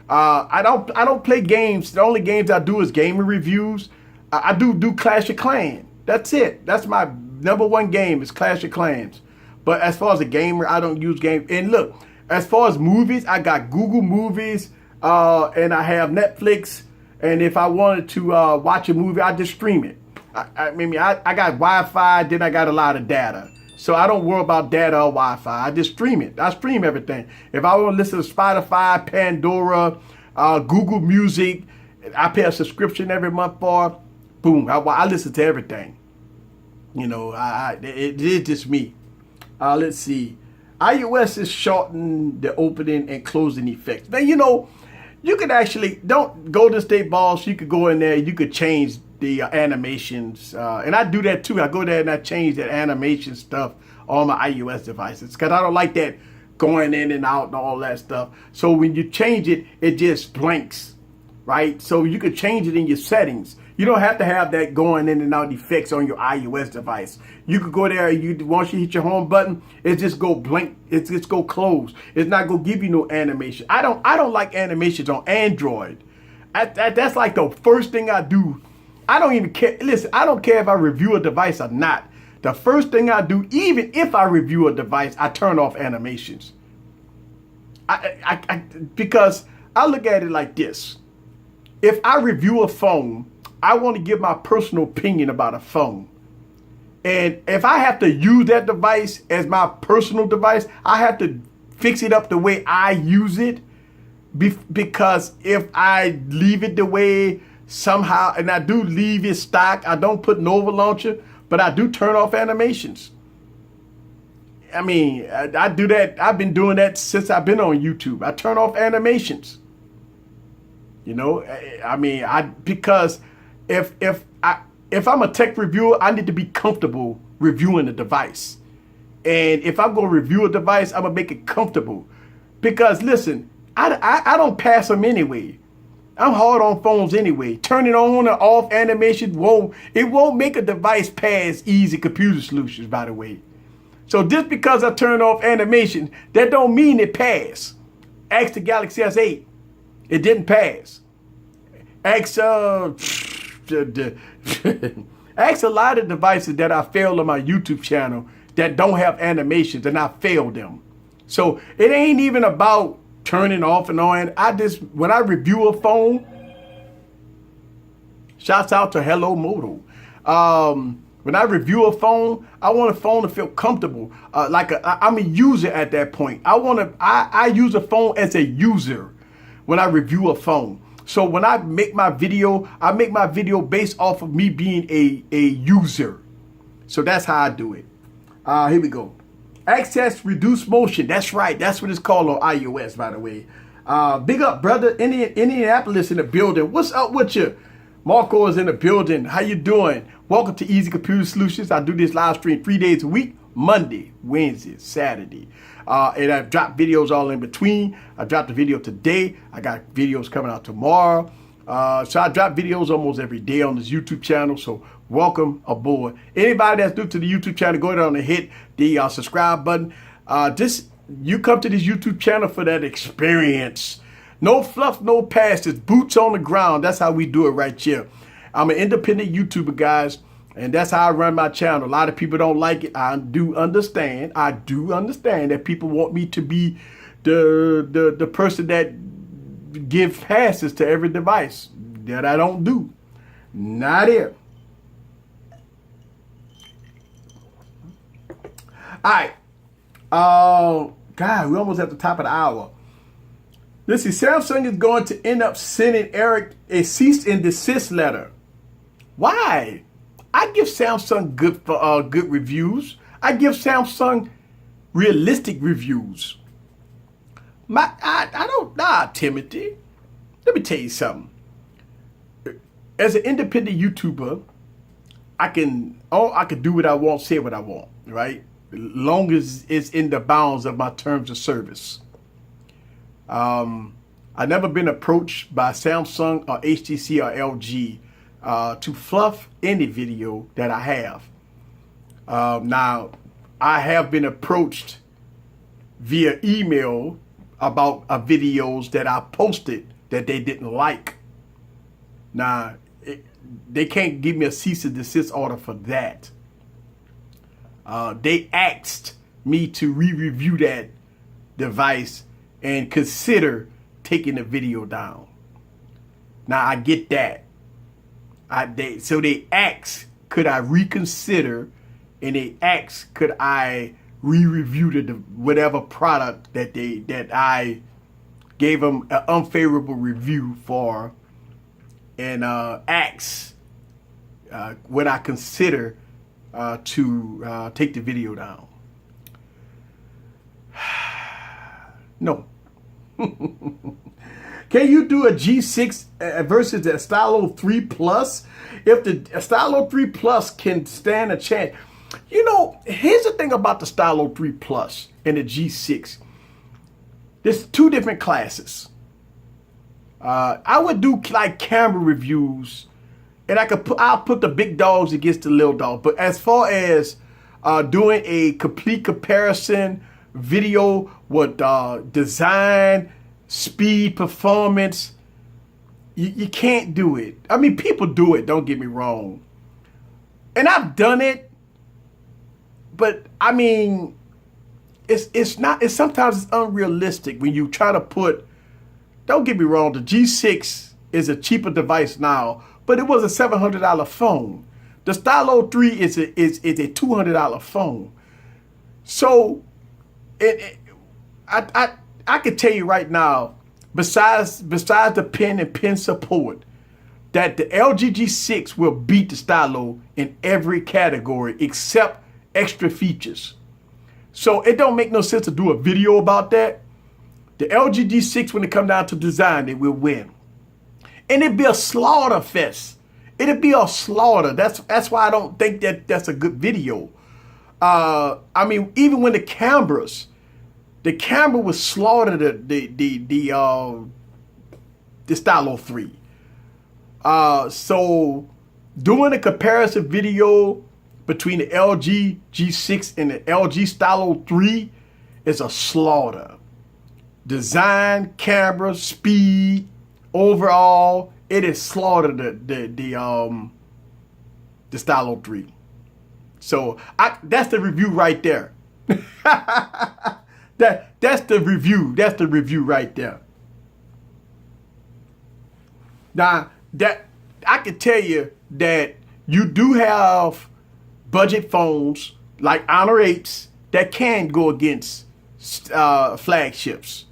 S1: I don't play games. The only games I do is gaming reviews. I do Clash of Clans. That's it. That's my #1 game is Clash of Clans. But as far as a gamer, I don't use games. And look, as far as movies, I got Google Movies, and I have Netflix. And if I wanted to watch a movie, I just stream it. I got Wi-Fi, then I got a lot of data. So I don't worry about data or Wi-Fi. I just stream it. I stream everything. If I want to listen to Spotify, Pandora, Google Music, I pay a subscription every month for. Boom, I listen to everything. You know, it's just me. Let's see. iOS is shortening the opening and closing effects. Now, you know, you could actually, Golden State Boss, you could go in there, you could change the animations. And I do that too. I go there and I change that animation stuff on my iOS devices because I don't like that going in and out and all that stuff. So when you change it, it just blinks, right? So you could change it in your settings. You don't have to have that going in and out effects on your iOS device. You could go there, once you hit your home button, it just go blink, it just go close. It's not gonna give you no animation. I don't like animations on Android. That's like the first thing I do. I don't even care. Listen, I don't care if I review a device or not. The first thing I do, even if I review a device, I turn off animations. Because I look at it like this. If I review a phone, I want to give my personal opinion about a phone. And if I have to use that device as my personal device, I have to fix it up the way I use it. Because if I leave it the way somehow, and I do leave it stock, I don't put Nova Launcher. but I do turn off animations. I mean, I do that. I've been doing that since I've been on YouTube. I turn off animations. You know, I mean, because if I'm a tech reviewer, I need to be comfortable reviewing the device. And if I'm going to review a device, I'm going to make it comfortable. Because listen, I don't pass them anyway. I'm hard on phones anyway. Turning on or off animation won't make a device pass Easy Computer Solutions, by the way. So just because I turn off animation, that don't mean it passed. Ask the Galaxy S8. It didn't pass. Ask ask a lot of devices that I failed on my YouTube channel that don't have animations, and I failed them. So it ain't even about turning off and on. When I review a phone, shouts out to Hello Moto. When I review a phone, I want a phone to feel comfortable. I'm a user at that point. I use a phone as a user when I review a phone. So when I make my video, I make my video based off of me being a user. So that's how I do it. Here we go. Access reduced motion. That's right. That's what it's called on iOS, by the way. Big up, brother. Indianapolis in the building. What's up with you? Marco is in the building. How you doing? Welcome to Easy Computer Solutions. I do this live stream 3 days a week. Monday, Wednesday, Saturday. And I've dropped videos all in between. I dropped a video today. I got videos coming out tomorrow. So I drop videos almost every day on this YouTube channel. So welcome aboard. Anybody that's new to the YouTube channel, go down and hit the subscribe button. You come to this YouTube channel for that experience. No fluff, no passes, boots on the ground. That's how we do it right here. I'm an independent YouTuber, guys, and that's how I run my channel. A lot of people don't like it. I do understand. That people want me to be the person that gives passes to every device. That I don't do. Not it. All right. God, we're almost at the top of the hour. Listen, Samsung is going to end up sending Eric a cease and desist letter. Why? I give Samsung good reviews. I give Samsung realistic reviews. Timothy. Let me tell you something. As an independent YouTuber, I can do what I want, say what I want, right? Long as it's in the bounds of my terms of service. I've never been approached by Samsung or HTC or LG to fluff any video that I have. Now, I have been approached via email about videos that I posted that they didn't like. Now, they can't give me a cease and desist order for that. They asked me to re-review that device and consider taking the video down. Now, I get that. So they asked, could I reconsider? And they asked, could I re-review whatever product that I gave them an unfavorable review for, and asked would I consider to take the video down? No. Can you do a G6 versus the Stylo 3 Plus? If the Stylo 3 Plus can stand a chance. You know, here's the thing about the Stylo 3 Plus and the G6. There's two different classes. I would do like camera reviews, and I'll put the big dogs against the little dogs. But as far as doing a complete comparison video with design, speed, performance, you can't do it. I mean, people do it, don't get me wrong. And I've done it, but I mean, sometimes it's unrealistic when you try to put, don't get me wrong, the G6 is a cheaper device now, but it was a $700 phone. The Stylo 3 is a $200 phone. So I can tell you right now, besides the pen and pen support, that the LG G6 will beat the Stylo in every category except extra features. So it don't make no sense to do a video about that. The LG G6, when it come down to design, it will win. And it'd be a slaughter fest. It'd be a slaughter. That's why I don't think that that's a good video. I mean, even when the camera was slaughtered the Stylo 3. So doing a comparison video between the LG G6 and the LG Stylo 3 is a slaughter. Design, camera, speed, overall, it is slaughtered the Stylo 3. So that's the review right there. That's the review. That's the review right there. Now that I can tell you that you do have budget phones like Honor 8s that can go against flagships.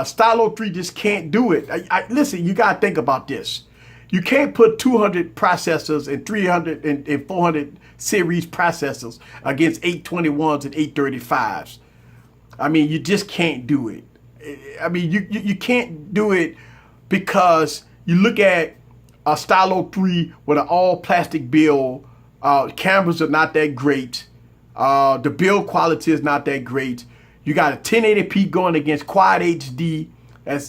S1: Stylo 3 just can't do it. Listen, you gotta think about this. You can't put 200 processors and 300 and 400 series processors against 821s and 835s. I mean, you just can't do it. I mean, you can't do it because you look at a Stylo 3 with an all plastic build. Cameras are not that great. The build quality is not that great. You got a 1080p going against Quad HD.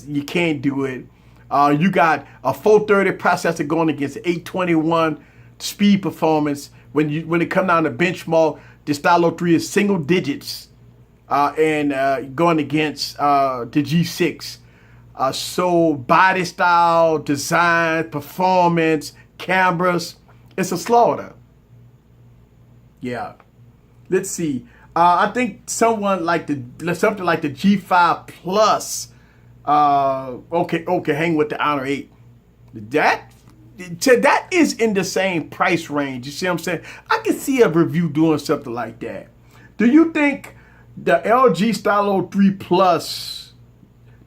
S1: You can't do it. You got a 430 processor going against 821 speed performance. When it comes down to benchmark, the Stylo 3 is single digits and going against the G6. So body style, design, performance, cameras, it's a slaughter. Yeah. Let's see. I think something like the G5 Plus. Okay, hang with the Honor 8. That is in the same price range. You see what I'm saying? I can see a review doing something like that. Do you think the LG Stylo 3 Plus?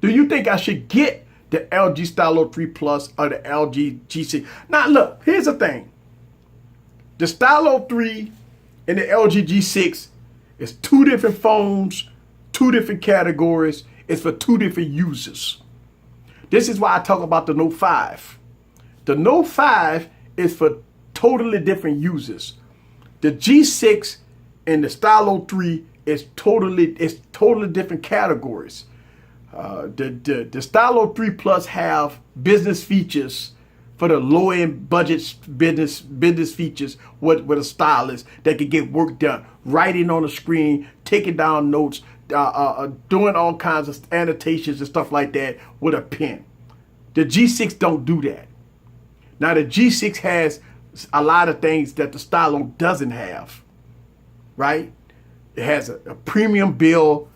S1: Do you think I should get the LG Stylo 3 Plus or the LG G6? Now look, here's the thing. The Stylo 3 and the LG G6 is two different phones, two different categories. It's for two different users. This is why I talk about the Note 5. The Note 5 is for totally different users. The G6 and the Stylo 3 is totally different categories. The Stylo 3 Plus have business features for the low-end budget business features with a stylus that can get work done, writing on the screen, taking down notes, doing all kinds of annotations and stuff like that with a pen. The G6 don't do that. Now the G6 has a lot of things that the Stylo doesn't have, right? It has a premium build,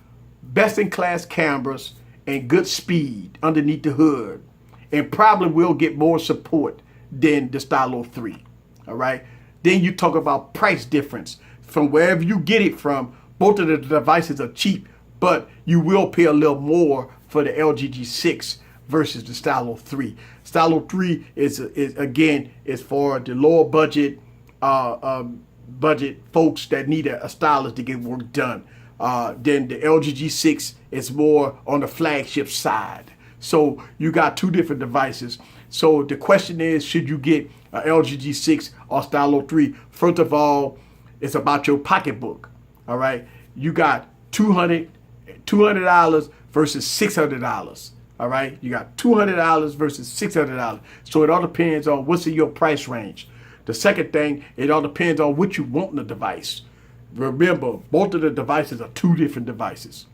S1: best-in-class cameras, and good speed underneath the hood. And probably will get more support than the Stylo 3, all right? Then you talk about price difference. From wherever you get it from, both of the devices are cheap, but you will pay a little more for the LG G6 versus the Stylo 3. Stylo 3 is for the lower budget folks that need a stylus to get work done. Then the LG G6 is more on the flagship side. So you got two different devices. So the question is, should you get an LG G6 or Stylo 3? First of all, it's about your pocketbook. All right. You got $200 versus $600. All right. You got $200 versus $600. So it all depends on what's in your price range. The second thing, it all depends on what you want in the device. Remember, both of the devices are two different devices.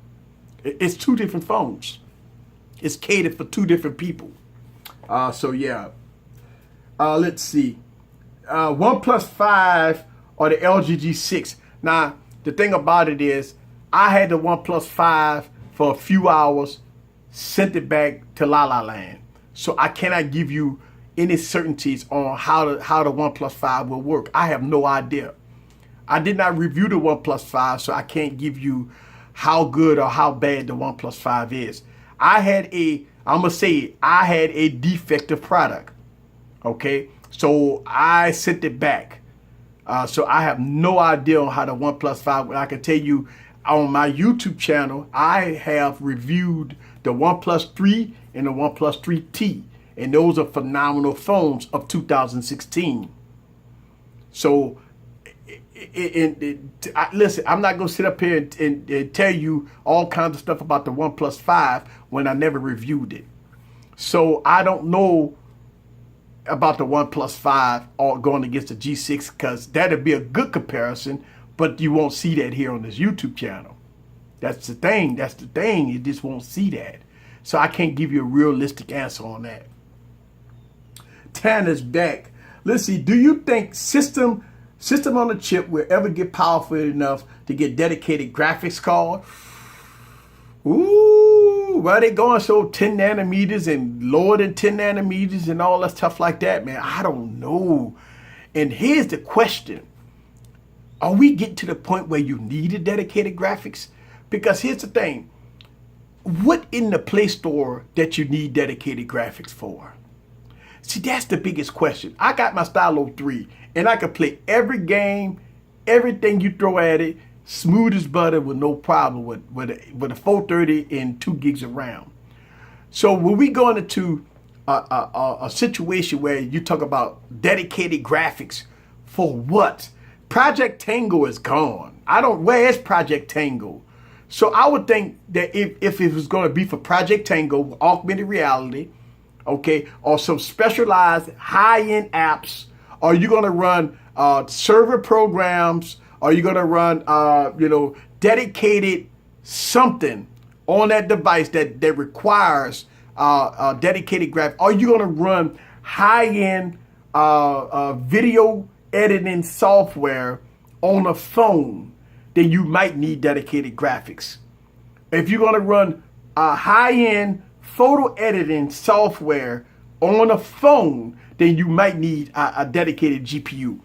S1: It's two different phones. It's catered for two different people. So yeah. Let's see. OnePlus 5 or the LG G6. Now, the thing about it is, I had the OnePlus 5 for a few hours, sent it back to La La Land. So I cannot give you any certainties on how the OnePlus 5 will work. I have no idea. I did not review the OnePlus 5, so I can't give you how good or how bad the OnePlus 5 is. I had a defective product. Okay, so I sent it back. So I have no idea on how the OnePlus 5. I can tell you on my YouTube channel, I have reviewed the OnePlus 3 and the OnePlus 3T, and those are phenomenal phones of 2016. So, listen, I'm not going to sit up here and tell you all kinds of stuff about the OnePlus 5 when I never reviewed it. So I don't know about the OnePlus 5 or going against the G6, because that'd be a good comparison, but you won't see that here on this YouTube channel. That's the thing. You just won't see that. So I can't give you a realistic answer on that. Tanner's back. Let's see. Do you think system on a chip will ever get powerful enough to get dedicated graphics card? Ooh, well, they going so 10 nanometers and lower than 10 nanometers and all that stuff like that, man. I don't know. And here's the question. Are we getting to the point where you need a dedicated graphics? Because here's the thing. What in the Play Store that you need dedicated graphics for? See, that's the biggest question. I got my Stylo 3, and I can play every game, everything you throw at it, smooth as butter with no problem with a 430 and 2 gigs of RAM. So when we go into a situation where you talk about dedicated graphics, for what? Project Tango is gone. Where is Project Tango? So I would think that if it was going to be for Project Tango, augmented reality, okay, or some specialized high-end apps, are you going to run server programs? Are you going to run, dedicated something on that device that requires dedicated graphics? Are you going to run high-end video editing software on a phone? Then you might need dedicated graphics. If you're going to run high-end photo editing software on a phone, then you might need a dedicated GPU.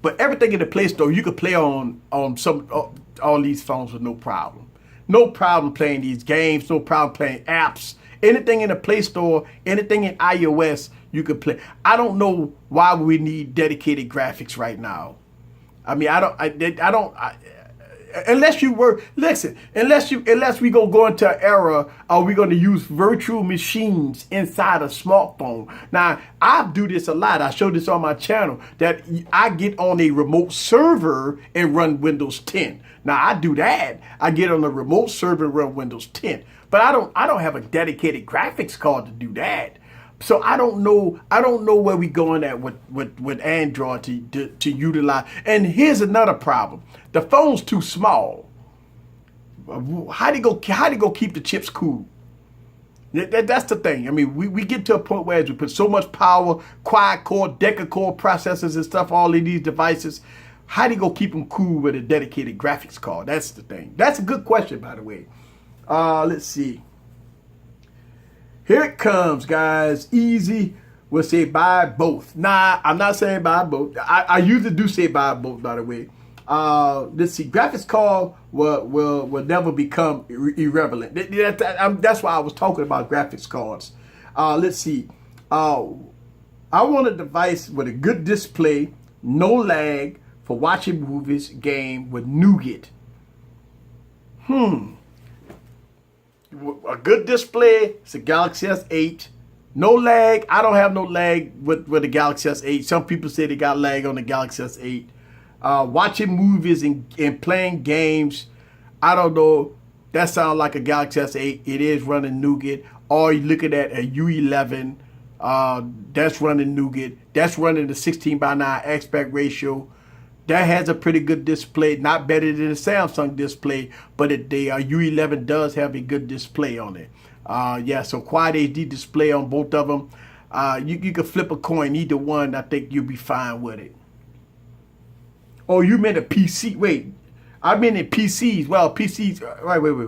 S1: But everything in the Play Store, you could play on all these phones with no problem. No problem playing these games, no problem playing apps. Anything in the Play Store, anything in iOS, you could play. I don't know why we need dedicated graphics right now. I mean, unless we go into an era, are we going to use virtual machines inside a smartphone? Now, I do this a lot. I show this on my channel that I get on a remote server and run Windows 10. Now, I do that. I get on a remote server and run Windows 10. But I don't have a dedicated graphics card to do that. So I don't know where we going at with Android to utilize. And here's another problem: the phone's too small. How do you go keep the chips cool? That's the thing. I mean, we get to a point where we put so much power, quad-core, deca-core processors and stuff, all in these devices. How do you go keep them cool with a dedicated graphics card? That's the thing. That's a good question, by the way. Let's see. Here it comes, guys. Easy will say buy both. Nah, I'm not saying buy both. I usually do say buy both, by the way. Let's see. Graphics card will never become irrelevant. That's why I was talking about graphics cards. Let's see. I want a device with a good display, no lag for watching movies, game with Nougat. A good display. It's a Galaxy S8. No lag. I don't have no lag with the Galaxy S8. Some people say they got lag on the Galaxy S8. Watching movies and playing games. I don't know. That sounds like a Galaxy S8. It is running Nougat. Or you're looking at a U11. That's running Nougat. That's running the 16:9 aspect ratio. That has a pretty good display, not better than the Samsung display, but the U11 does have a good display on it. Yeah, so Quad HD display on both of them. You can flip a coin, either one. I think you'll be fine with it. Oh, you meant a PC? Wait, I meant in PCs. Well, PCs.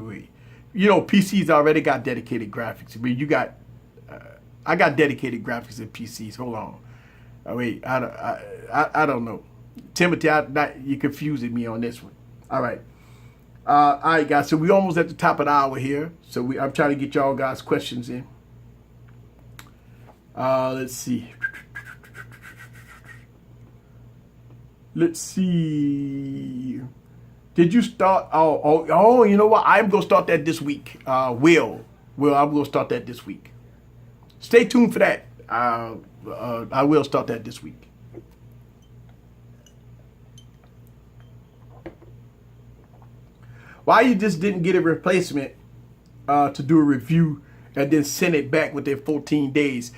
S1: Wait. You know, PCs already got dedicated graphics. I mean, I got dedicated graphics in PCs. Hold on. Wait, I don't know. Timothy, you're confusing me on this one. All right. All right, guys. So we almost at the top of the hour here. So I'm trying to get y'all guys questions in. Let's see. Let's see. Did you start? Oh, you know what? I'm going to start that this week. I'm going to start that this week. Stay tuned for that. I will start that this week. Why you just didn't get a replacement to do a review and then send it back within 14 days?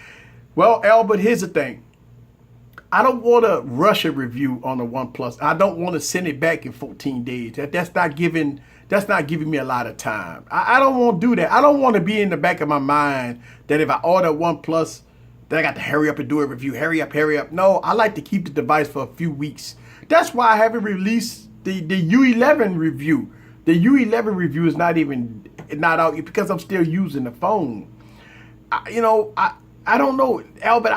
S1: Well, Albert, here's the thing. I don't want to rush a review on the OnePlus. I don't want to send it back in 14 days. That's not giving me a lot of time. I don't want to do that. I don't want to be in the back of my mind that if I order OnePlus, then I got to hurry up and do a review. Hurry up. No, I like to keep the device for a few weeks. That's why I haven't released the U11 review. The U11 review is not out because I'm still using the phone. I don't know, Albert.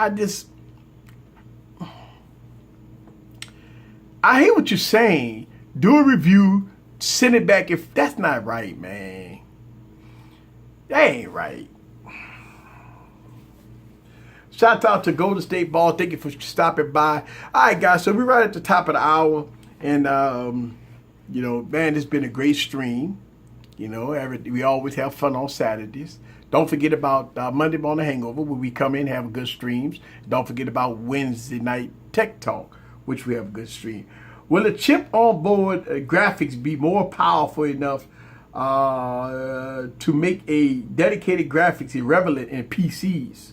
S1: I hear what you're saying. Do a review, send it back. If that's not right, man, that ain't right. Shout out to Golden State Ball. Thank you for stopping by. All right, guys. So we're right at the top of the hour, and man, it's been a great stream. We always have fun on Saturdays. Don't forget about Monday Morning Hangover, where we come in and have good streams. Don't forget about Wednesday Night Tech Talk, which we have a good stream. Will the chip on board graphics be more powerful enough to make a dedicated graphics irrelevant in PCs?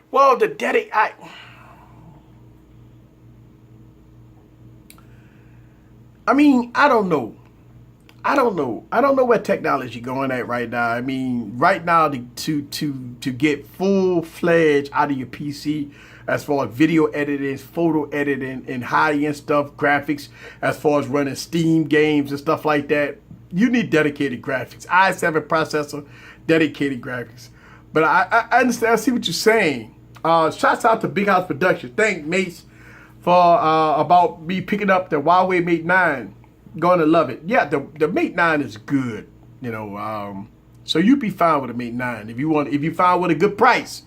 S1: Well, I don't know. I don't know where technology going at right now. I mean, right now to get full-fledged out of your PC as far as video editing, photo editing, and high-end stuff, graphics, as far as running Steam games and stuff like that, you need dedicated graphics. i7 processor, dedicated graphics. But I understand. I see what you're saying. Shouts out to Big House Production. Thank Mace for about me picking up the Huawei Mate 9. Going to love it. Yeah, the Mate 9 is good. So you'd be fine with a Mate 9 if you find with a good price.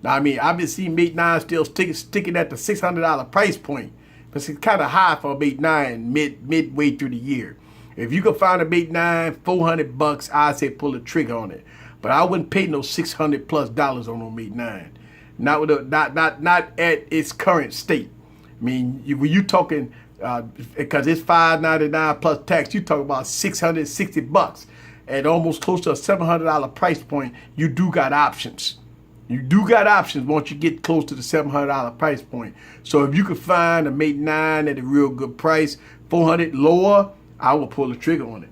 S1: Now, I mean, I've been seeing Mate 9 still sticking at the $600 price point, but it's kind of high for a Mate 9 midway through the year. If you can find a Mate 9, $400, I'd say pull the trigger on it. But I wouldn't pay no $600+ on a Mate 9. Not at its current state. I mean, when you talking, because it's $599 plus tax, you talk about $660 at almost close to a $700 price point. You do got options. You do got options once you get close to the $700 price point. So if you could find a Mate 9 at a real good price, $400 lower, I will pull the trigger on it.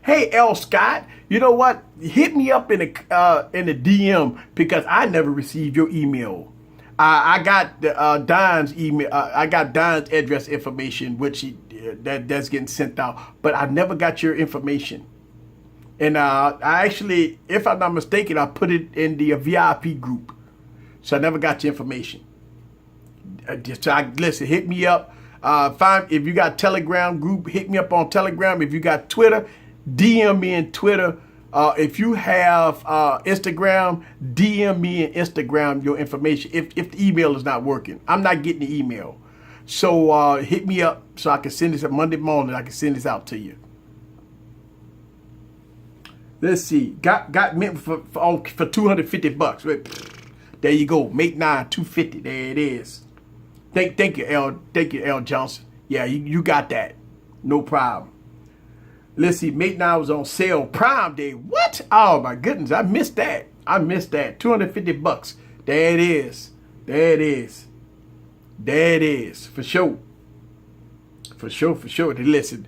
S1: Hey, L. Scott, you know what? Hit me up in the DM because I never received your email. I got Don's email. I got Don's address information, which that's getting sent out, but I never got your information. And I actually, if I'm not mistaken, I put it in the VIP group, so I never got your information. Listen, hit me up. If you got Telegram group, hit me up on Telegram. If you got Twitter, DM me in Twitter. If you have Instagram, DM me in Instagram your information if the email is not working. I'm not getting the email. So hit me up so I can send this on Monday morning. I can send this out to you. Let's see. Got mint for $250. There you go. Mate 9, $250. There it is. Thank you, L Johnson. Yeah, you got that. No problem. Let's see, Mate 9 was on sale Prime Day. What? Oh my goodness, I missed that. $250. There it is. There it is. For sure. Listen,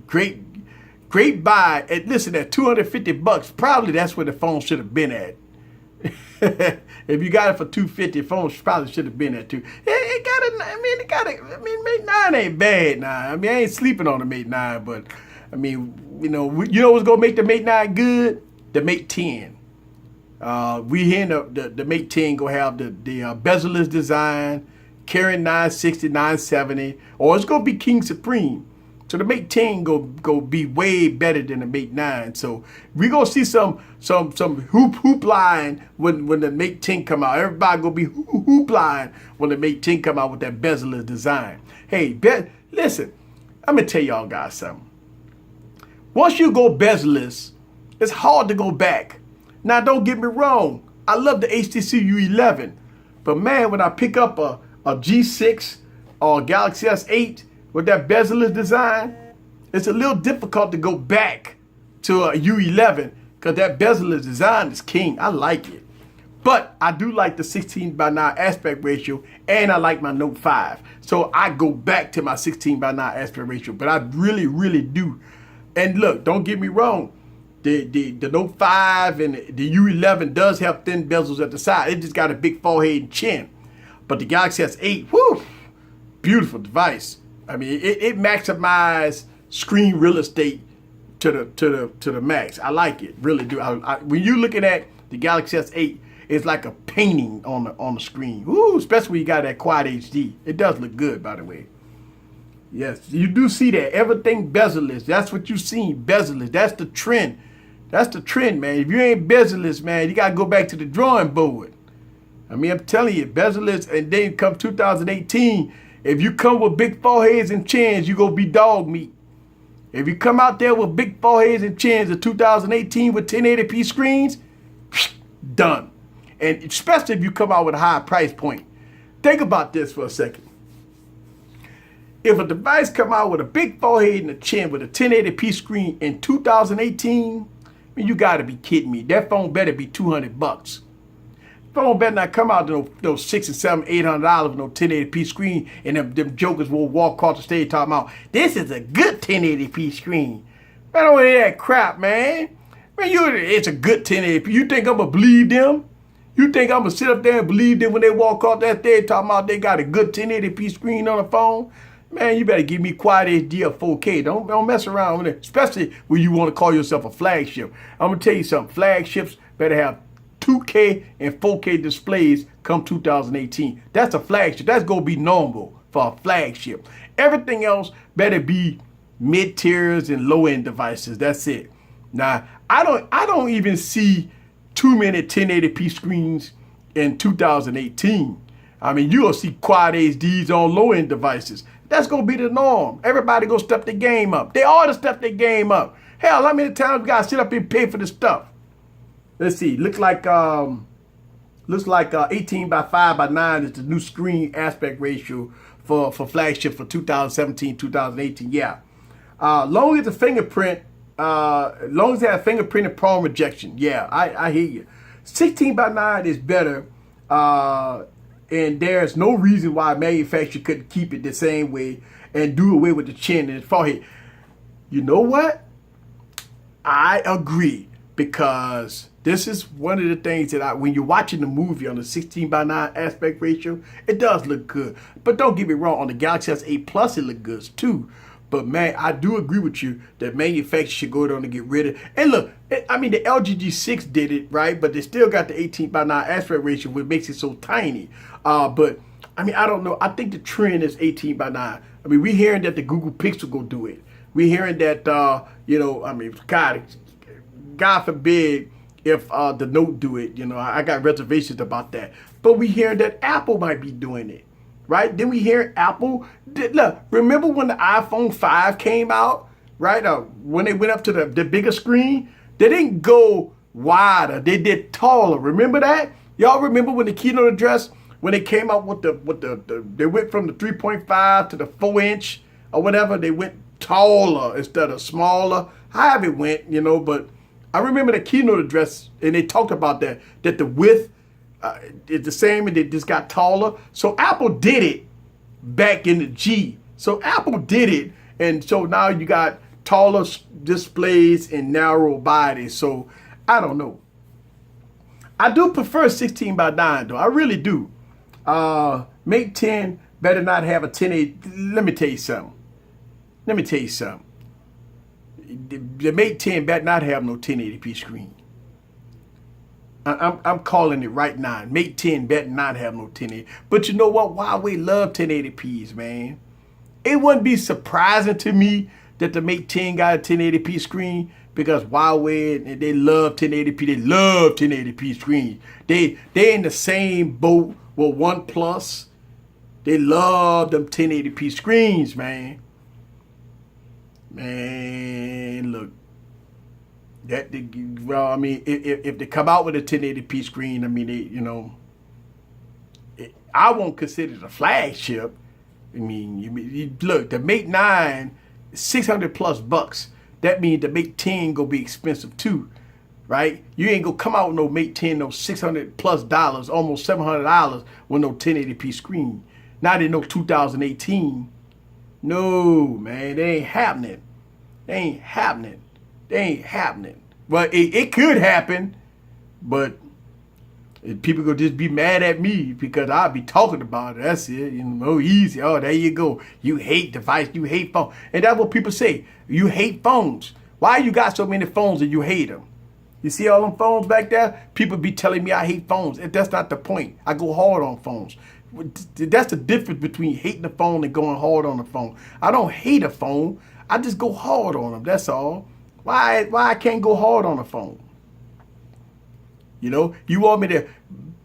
S1: great buy. And listen, at $250, probably that's where the phone should have been at. If you got it for $250, the phone probably should have been at $2. Mate 9 ain't bad now. I mean, I ain't sleeping on the Mate 9, but I mean, you know what's gonna make the Mate 9 good? The Mate 10. We hearing the Mate 10 gonna have the bezel-less design, Kirin 960, 970, or it's gonna be King Supreme. So the Mate 10 go be way better than the Mate 9. So we gonna see some hoop line when the Mate 10 come out. Everybody gonna be hoop line when the Mate 10 come out with that bezel-less design. Hey, listen, I'm gonna tell y'all guys something. Once you go bezel-less, it's hard to go back. Now don't get me wrong, I love the HTC U11, but man, when I pick up a G6 or a Galaxy S8 with that bezel-less design, it's a little difficult to go back to a U11 because that bezel-less design is king. I like it. But I do like the 16:9 aspect ratio, and I like my Note 5. So I go back to my 16:9 aspect ratio, but I really, really do. And look, don't get me wrong. The Note 5 and the U11 does have thin bezels at the side. It just got a big forehead and chin. But the Galaxy S8, whoo, beautiful device. I mean, it maximizes screen real estate to the max. I like it, really do. When you're looking at the Galaxy S8, it's like a painting on the screen. Woo, especially when you got that Quad HD. It does look good, by the way. Yes, you do see that. Everything bezel-less. That's what you seen, bezel-less. That's the trend. That's the trend, man. If you ain't bezel-less, man, you got to go back to the drawing board. I mean, I'm telling you, bezel-less, and then come 2018, if you come with big foreheads and chins, you going to be dog meat. If you come out there with big foreheads and chins in 2018 with 1080p screens, done. And especially if you come out with a high price point. Think about this for a second. If a device come out with a big forehead and a chin with a 1080p screen in 2018, I mean, you got to be kidding me. That phone better be $200. Phone better not come out to no $600 and $700, $800 with no 1080p screen, and them jokers will walk across the stage talking about, this is a good 1080p screen. Man, don't hear that crap, man. Man, it's a good 1080p. You think I'm going to believe them? You think I'm going to sit up there and believe them when they walk across that stage talking about they got a good 1080p screen on the phone? Man, you better give me Quad HD or 4K. Don't mess around with it, especially when you want to call yourself a flagship. I'm going to tell you something. Flagships better have 2K and 4K displays come 2018. That's a flagship. That's going to be normal for a flagship. Everything else better be mid-tiers and low-end devices. That's it. Now, I don't even see too many 1080p screens in 2018. I mean, you'll see Quad HDs on low-end devices. That's going to be the norm. Everybody going to step their game up. They ought to step their game up. Hell, how many times we got to sit up and pay for this stuff? Let's see. Looks like 18:5:9 is the new screen aspect ratio for flagship for 2017, 2018. Yeah. Long as the fingerprint, long as they have fingerprint and palm rejection. Yeah, I hear you. 16:9 is better. And there's no reason why a manufacturer couldn't keep it the same way and do away with the chin and the forehead. You know what? I agree, because this is one of the things that when you're watching the movie on the 16:9 aspect ratio, it does look good. But don't get me wrong, on the Galaxy S8 Plus, it look good too. But man, I do agree with you that manufacturers should go down and get rid of it. And look, I mean, the LG G6 did it, right? But they still got the 18:9 aspect ratio, which makes it so tiny. But I mean, I don't know. I think the trend is 18:9. I mean, we're hearing that the Google Pixel go do it. We're hearing that, I mean, God forbid if the Note do it. You know, I got reservations about that. But we hearing that Apple might be doing it. Right? Then we hear Apple. Look, remember when the iPhone 5 came out, right? When they went up to the bigger screen, they didn't go wider. They did taller. Remember that? Y'all remember when the keynote address, when they came out with they went from the 3.5 to the 4-inch or whatever. They went taller instead of smaller. However it went, you know. But I remember the keynote address, and they talked about that the width it's the same, and it just got taller. So Apple did it back in the G. So Apple did it, and so now you got taller displays and narrow bodies. So I don't know. I do prefer 16:9 though. I really do. Mate 10 better not have a 1080. Let me tell you something. The Mate 10 better not have no 1080p screen. I'm calling it right now. Mate 10 better not have no 1080. But you know what? Huawei love 1080p's, man. it wouldn't be surprising to me that the Mate 10 got a 1080p screen, because Huawei, they love 1080p. They love 1080p screens. They in the same boat with OnePlus. They love them 1080p screens, man. Man, look. Well, I mean, if they come out with a 1080p screen, I mean, I won't consider it a flagship. I mean, look, the Mate 9, $600+ That means the Mate 10 gonna be expensive too, right? You ain't gonna come out with no Mate 10, no $600+, almost $700 with no 1080p screen. Not in no 2018. No, man, they ain't happening. They ain't happening. They ain't happening. Well, it could happen, but people gonna just be mad at me because I'll be talking about it. That's it. Easy. Oh, there you go. You hate device. You hate phone. And that's what people say. You hate phones. Why you got so many phones and you hate them? You see all them phones back there? People be telling me I hate phones. That's not the point. I go hard on phones. That's the difference between hating the phone and going hard on the phone. I don't hate a phone. I just go hard on them. That's all. Why I can't go hard on a phone? You want me to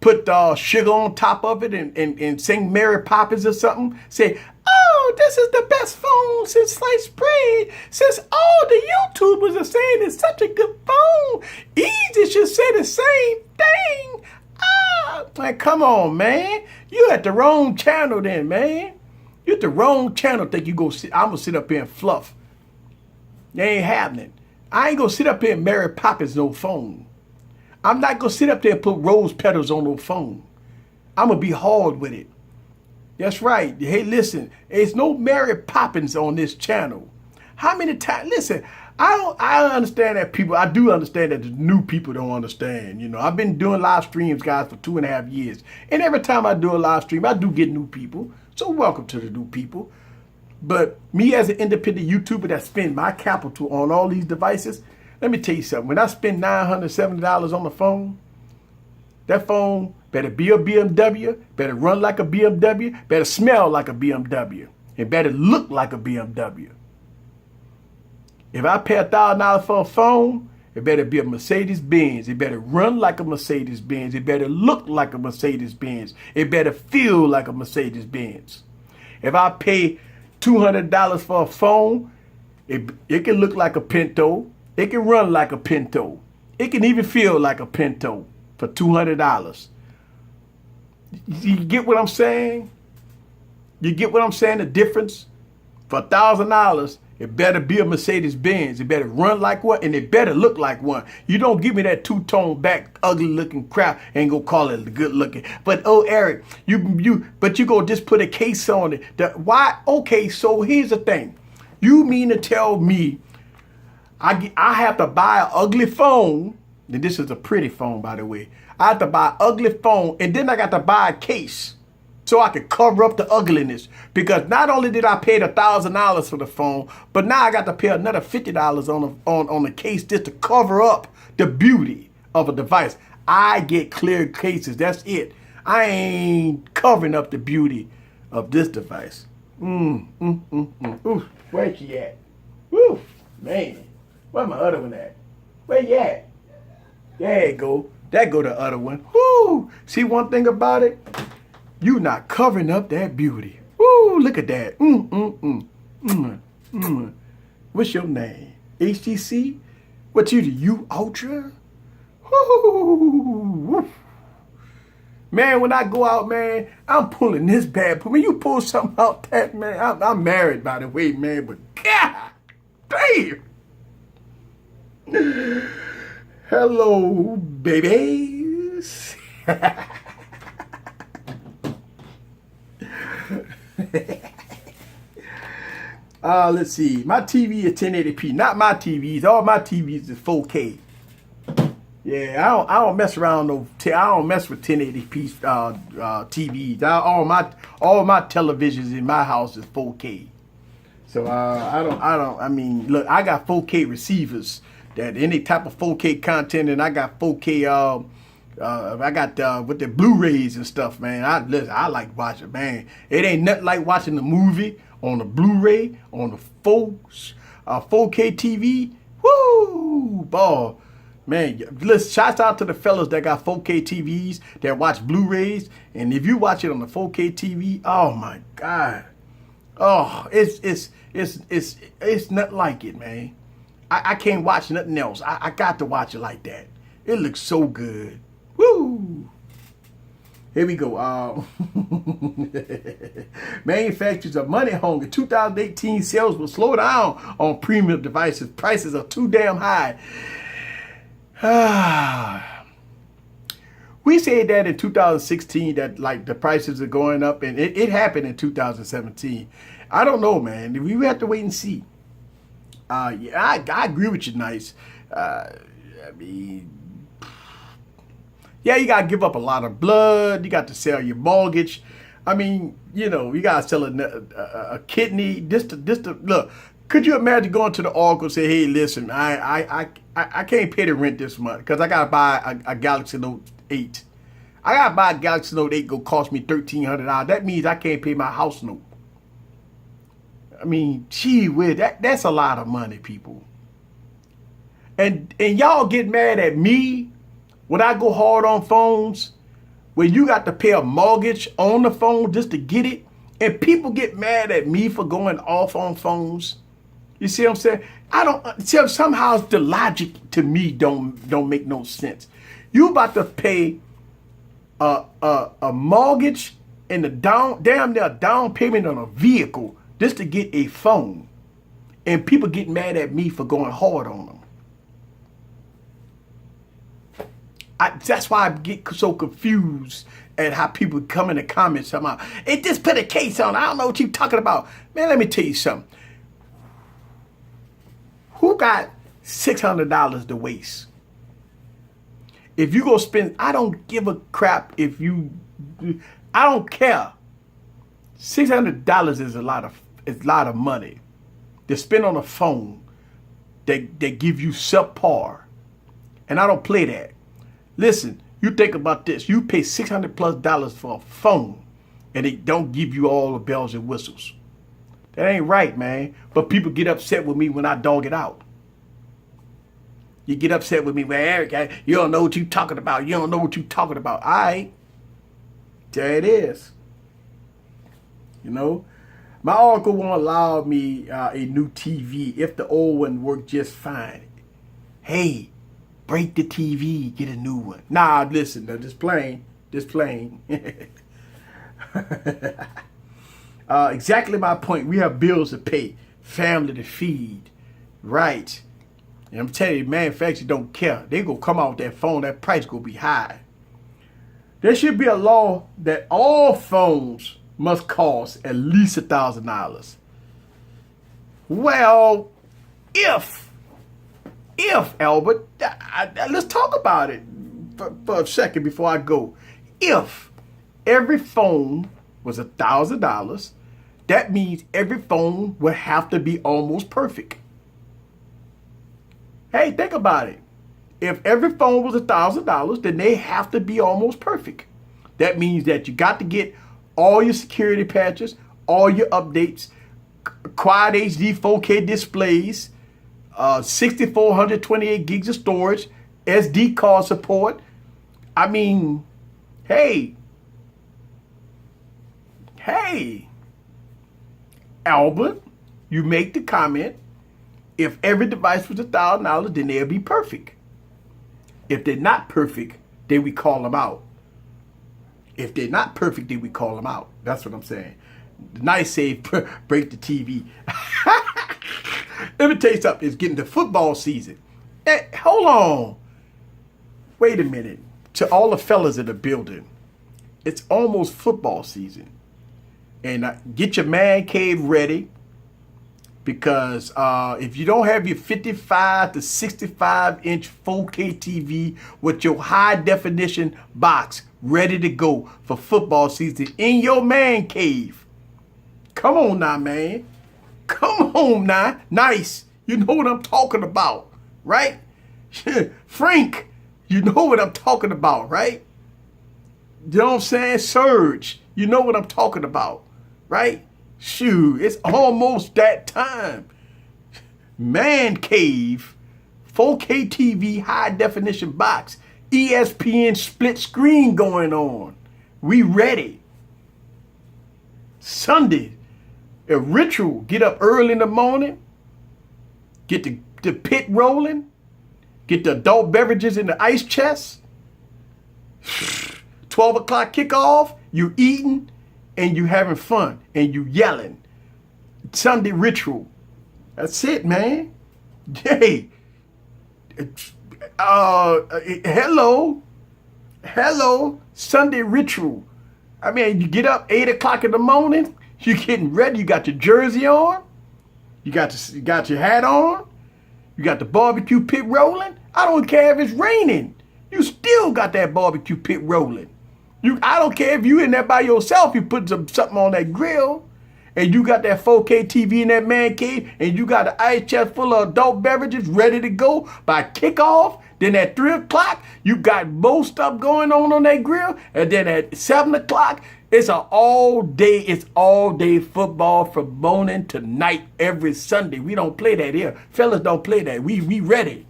S1: put sugar on top of it and sing Mary Poppins or something? Say, oh, this is the best phone since sliced bread. Since all the YouTubers are saying it's such a good phone, Easy should say the same thing. Like, come on, man. You at the wrong channel then, man. You at the wrong channel. Think you go sit? I'm gonna sit up here and fluff. They ain't happening. I ain't gonna sit up here and Mary Poppins no phone. I'm not gonna sit up there and put rose petals on no phone. I'm gonna be hard with it. That's right. Hey, listen, there's no Mary Poppins on this channel. How many times? Listen, I understand that people. I do understand that the new people don't understand. I've been doing live streams, guys, for 2.5 years, and every time I do a live stream, I do get new people. So welcome to the new people. But me as an independent YouTuber that spend my capital on all these devices, let me tell you something. When I spend $970 on the phone, that phone better be a BMW, better run like a BMW, better smell like a BMW, and better look like a BMW. If I pay $1,000 for a phone, it better be a Mercedes-Benz. It better run like a Mercedes-Benz. It better look like a Mercedes-Benz. It better feel like a Mercedes-Benz. If I pay $200 for a phone, it can look like a Pinto. It can run like a Pinto. It can even feel like a Pinto for $200. You get what I'm saying? You get what I'm saying? The difference? For $1,000, it better be a Mercedes-Benz. It better run like one, and it better look like one. You don't give me that two-tone back, ugly-looking crap and go call it good-looking. But, oh, Eric, you go just put a case on it. Why? Okay, so here's the thing. You mean to tell me I have to buy an ugly phone, and this is a pretty phone, by the way. I have to buy an ugly phone, and then I got to buy a case so I can cover up the ugliness. Because not only did I pay the $1,000 for the phone, but now I got to pay another $50 on the case just to cover up the beauty of a device. I get clear cases. That's it. I ain't covering up the beauty of this device. Ooh, where she at? Woo, man. Where my other one at? Where you at? There you go. That go the other one. Woo! See one thing about it? You not covering up that beauty. Woo! Look at that. What's your name? HTC? What you do? You Ultra? Woo! Man, when I go out, man, I'm pulling this bad. When you pull something out that, man, I'm married, by the way, man, but God damn. Hello, babies. Let's see. My TV is 1080p. Not my TVs. All my TVs is 4K. Yeah, I don't mess around I don't mess with 1080p TVs. All my televisions in my house is 4K. So I mean, look, I got 4K receivers that any type of 4K content, and I got 4K I got with the Blu-rays and stuff, man. I like watching, man. It ain't nothing like watching the movie on the Blu-ray on the 4K TV. Woo, boy, man. Listen, shouts out to the fellas that got 4K TVs that watch Blu-rays, and if you watch it on the 4K TV, oh my God, oh, it's not like it, man. I can't watch nothing else. I got to watch it like that. It looks so good. Woo! Here we go. Manufacturers are money hungry. 2018 sales will slow down on premium devices. Prices are too damn high. We said that in 2016 that like the prices are going up, and it happened in 2017. I don't know, man. We have to wait and see. Yeah, I agree with you, Nice. I mean, yeah, you got to give up a lot of blood. You got to sell your mortgage. I mean, you know, you got to sell a kidney. Look, could you imagine going to the Oracle and say, hey, listen, I can't pay the rent this month because I got to buy a Galaxy Note 8. I got to buy a Galaxy Note 8 go cost me $1,300. That means I can't pay my house note. I mean, gee whiz, that's a lot of money, people. And y'all get mad at me when I go hard on phones, when you got to pay a mortgage on the phone just to get it, and people get mad at me for going off on phones. You see what I'm saying? I don't see, somehow the logic to me don't make no sense. You about to pay a mortgage and the damn near down payment on a vehicle just to get a phone, and people get mad at me for going hard on them. That's why I get so confused at how people come in the comments somehow. It just put a case on. I don't know what you're talking about. Man, let me tell you something. Who got $600 to waste? If you go spend, I don't give a crap if you, I don't care. $600 is a lot of money to spend on a phone that give you subpar. And I don't play that. Listen, you think about this. You pay $600+ for a phone and they don't give you all the bells and whistles. That ain't right, man. But people get upset with me when I dog it out. You get upset with me, well, Eric, you don't know what you're talking about. You don't know what you're talking about. All right. There it is. You know, my Oracle won't allow me a new TV if the old one worked just fine. Hey, break the TV, get a new one. Nah, listen, no, just plain. Exactly my point. We have bills to pay, family to feed, right? And I'm telling you, manufacturers don't care. They gonna come out with that phone, that price gonna be high. There should be a law that all phones must cost at least $1,000. Well, if Albert, let's talk about it for a second before I go. If every phone was $1,000, that means every phone would have to be almost perfect. Hey, think about it. If every phone was $1,000, then they have to be almost perfect. That means that you got to get all your security patches, all your updates, Quad HD 4K displays, 64, 128 gigs of storage, SD card support. I mean, hey, Albert, you make the comment, if every device was $1,000, then they'll be perfect. If they're not perfect, then we call them out. If they're not perfect, then we call them out. That's what I'm saying. Nice save, break the TV. Let me tell you something. It's getting to football season. Hey, hold on. Wait a minute. To all the fellas in the building, it's almost football season. And get your man cave ready. Because if you don't have your 55 to 65 inch 4K TV with your high definition box ready to go for football season in your man cave, come on now, man. Come on now. Nice. You know what I'm talking about, right? Frank, You know what I'm talking about, right? You know what I'm saying? Surge. You know what I'm talking about, right? Shoot, it's almost that time. Man Cave, 4K TV, high definition box, ESPN split screen going on. We ready. Sunday, a ritual. Get up early in the morning, get the pit rolling, get the adult beverages in the ice chest. 12 o'clock kickoff, you eating and you having fun and you yelling. Sunday ritual. That's it, man. Hey, hello, Sunday ritual. I mean, you get up 8 o'clock in the morning, you're getting ready, you got your jersey on, you got your hat on, you got the barbecue pit rolling. I don't care if it's raining, you still got that barbecue pit rolling. I don't care if you in there by yourself, you put something on that grill, and you got that 4K TV in that man cave, and you got an ice chest full of adult beverages ready to go by kickoff. Then at 3 o'clock, you got more stuff going on that grill. And then at 7 o'clock, it's all day football from morning to night every Sunday. We don't play that here. Fellas don't play that. We ready.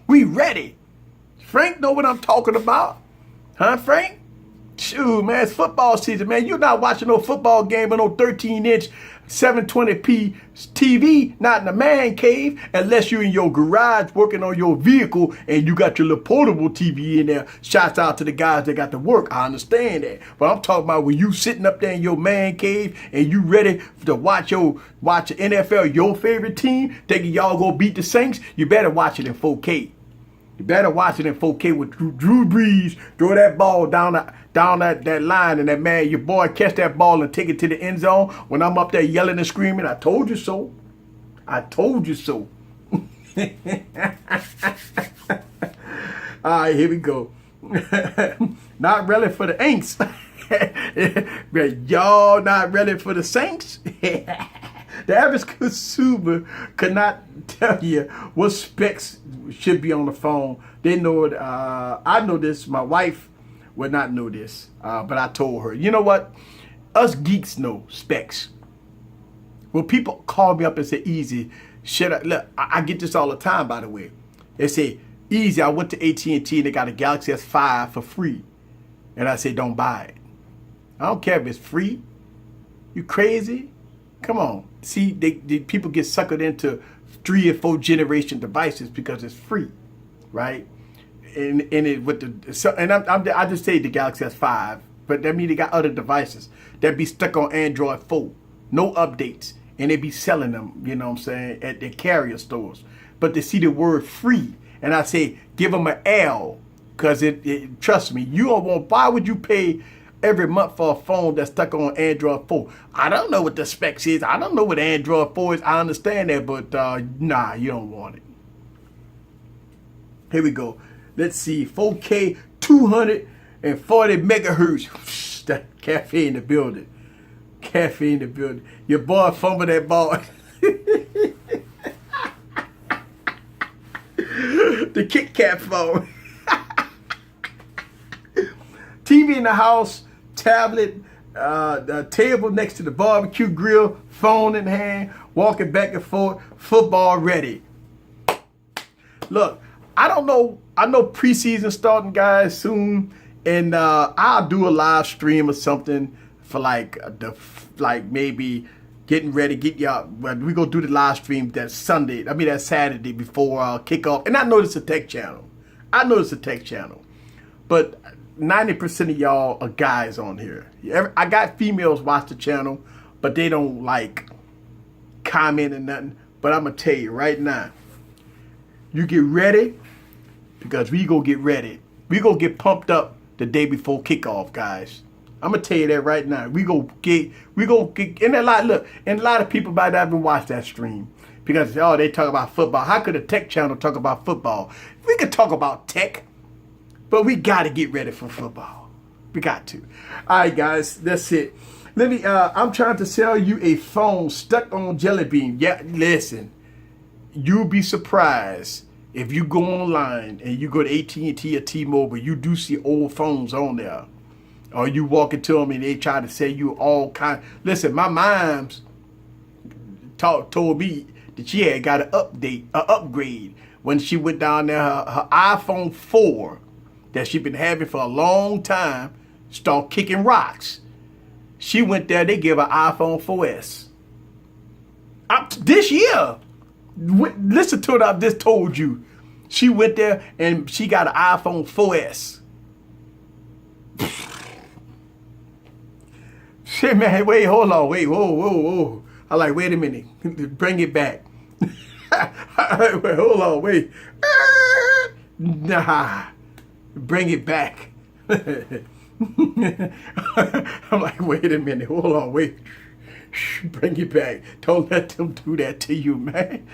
S1: We ready. Frank know what I'm talking about. Huh, Frank? Shoot, man, it's football season, man. You're not watching no football game on no 13-inch 720p TV, not in the man cave, unless you're in your garage working on your vehicle and you got your little portable TV in there. Shouts out to the guys that got to work. I understand that. But I'm talking about when you sitting up there in your man cave and you ready to watch the NFL, your favorite team, thinking y'all gonna beat the Saints, you better watch it in 4K. You better watch it in 4K with Drew Brees throw that ball down that line, and that man, your boy, catch that ball and take it to the end zone. When I'm up there yelling and screaming, I told you so. I told you so. All right, here we go. Not ready for the Aints. Y'all not ready for the Saints? The average consumer could not tell you what specs should be on the phone. They know it. I know this. My wife would not know this, but I told her. You know what? Us geeks know specs. When people call me up and say, "Easy, shut up." Look, I get this all the time, by the way. They say, "Easy, I went to AT&T and they got a Galaxy S5 for free." And I say, "Don't buy it." I don't care if it's free. You crazy? Come on. See, they people get suckered into 3 or 4 generation devices because it's free, right? And it with the I just say the Galaxy S5, but that means they got other devices that be stuck on Android 4, no updates, and they be selling them, you know what I'm saying, at their carrier stores. But they see the word free, and I say give them an L, cause it trust me, you don't want. Why would you pay every month for a phone that's stuck on Android 4? I don't know what the specs is. I don't know what Android 4 is. I understand that, but nah, you don't want it. Here we go. Let's see. 4K, 240 megahertz. That cafe in the building. Cafe in the building. Your boy fumbled that ball. The Kit Kat phone. TV in the house, tablet, table next to the barbecue grill, phone in hand, walking back and forth, football ready. Look, I don't know. I know preseason starting, guys, soon, and I'll do a live stream or something for like maybe getting ready, get y'all. We gonna do the live stream that Sunday. I mean that Saturday before kickoff. And I know it's a tech channel. But 90% of y'all are guys on here. I got females watch the channel, but they don't like comment or nothing. But I'm gonna tell you right now, you get ready, because we gonna get ready. We gonna get pumped up the day before kickoff, guys. I'm gonna tell you that right now. We gonna get, and a lot of people might not even watch that stream because they talk about football. How could a tech channel talk about football? We could talk about tech, but we gotta get ready for football. We got to. All right, guys, that's it. Let me. I'm trying to sell you a phone stuck on Jelly Bean. Yeah, listen. You'll be surprised If you go online and you go to AT&T or T-Mobile, you do see old phones on there. Or you walk into them and they try to sell you all kind. Listen, my mom's told me that she had got an upgrade when she went down there. Her iPhone 4 that she'd been having for a long time start kicking rocks. She went there. They gave her iPhone 4S. This year. Listen to what I just told you. She went there and she got an iPhone 4S. Shit, man, wait, hold on, wait, whoa. I like, wait a minute, bring it back. Wait, hold on, wait. Nah, bring it back. I'm like, wait a minute, hold on, wait. Bring it back. Don't let them do that to you, man.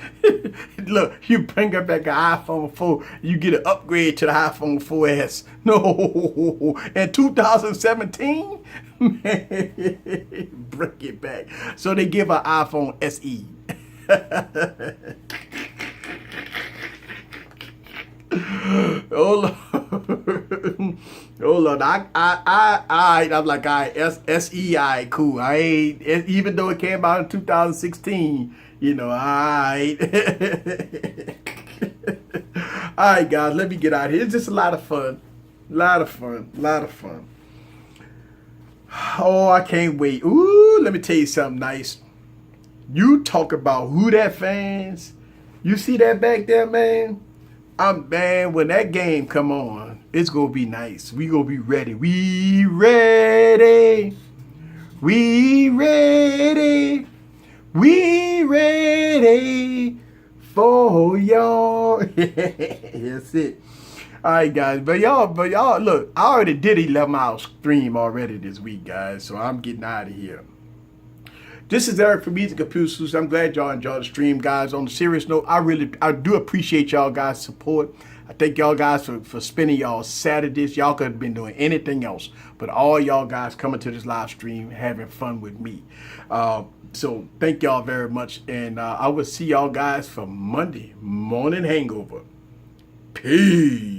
S1: Look, you bring it back an iPhone 4, you get an upgrade to the iPhone 4S. No, in 2017, man, bring it back. So they give an iPhone SE. Oh Lord. Oh Lord. I'm like, all right, SEI, cool. I ain't, even though it came out in 2016, you know, all right. All right, guys, let me get out of here. It's just a lot of fun. Lot of fun. Oh, I can't wait. Ooh, let me tell you something nice. You talk about who that fans. You see that back there, man? Man, when that game come on, it's gonna be nice. We gonna be ready. We ready. For y'all. That's it. All right, guys. But y'all, look, I already did 11-hour stream already this week, guys. So I'm getting out of here. This is Eric from Music Computer Solutions. I'm glad y'all enjoyed the stream, guys. On a serious note, I do appreciate y'all guys' support. I thank y'all guys for spending y'all Saturdays. Y'all could have been doing anything else, but all y'all guys coming to this live stream, having fun with me. So thank y'all very much, and I will see y'all guys for Monday Morning Hangover. Peace.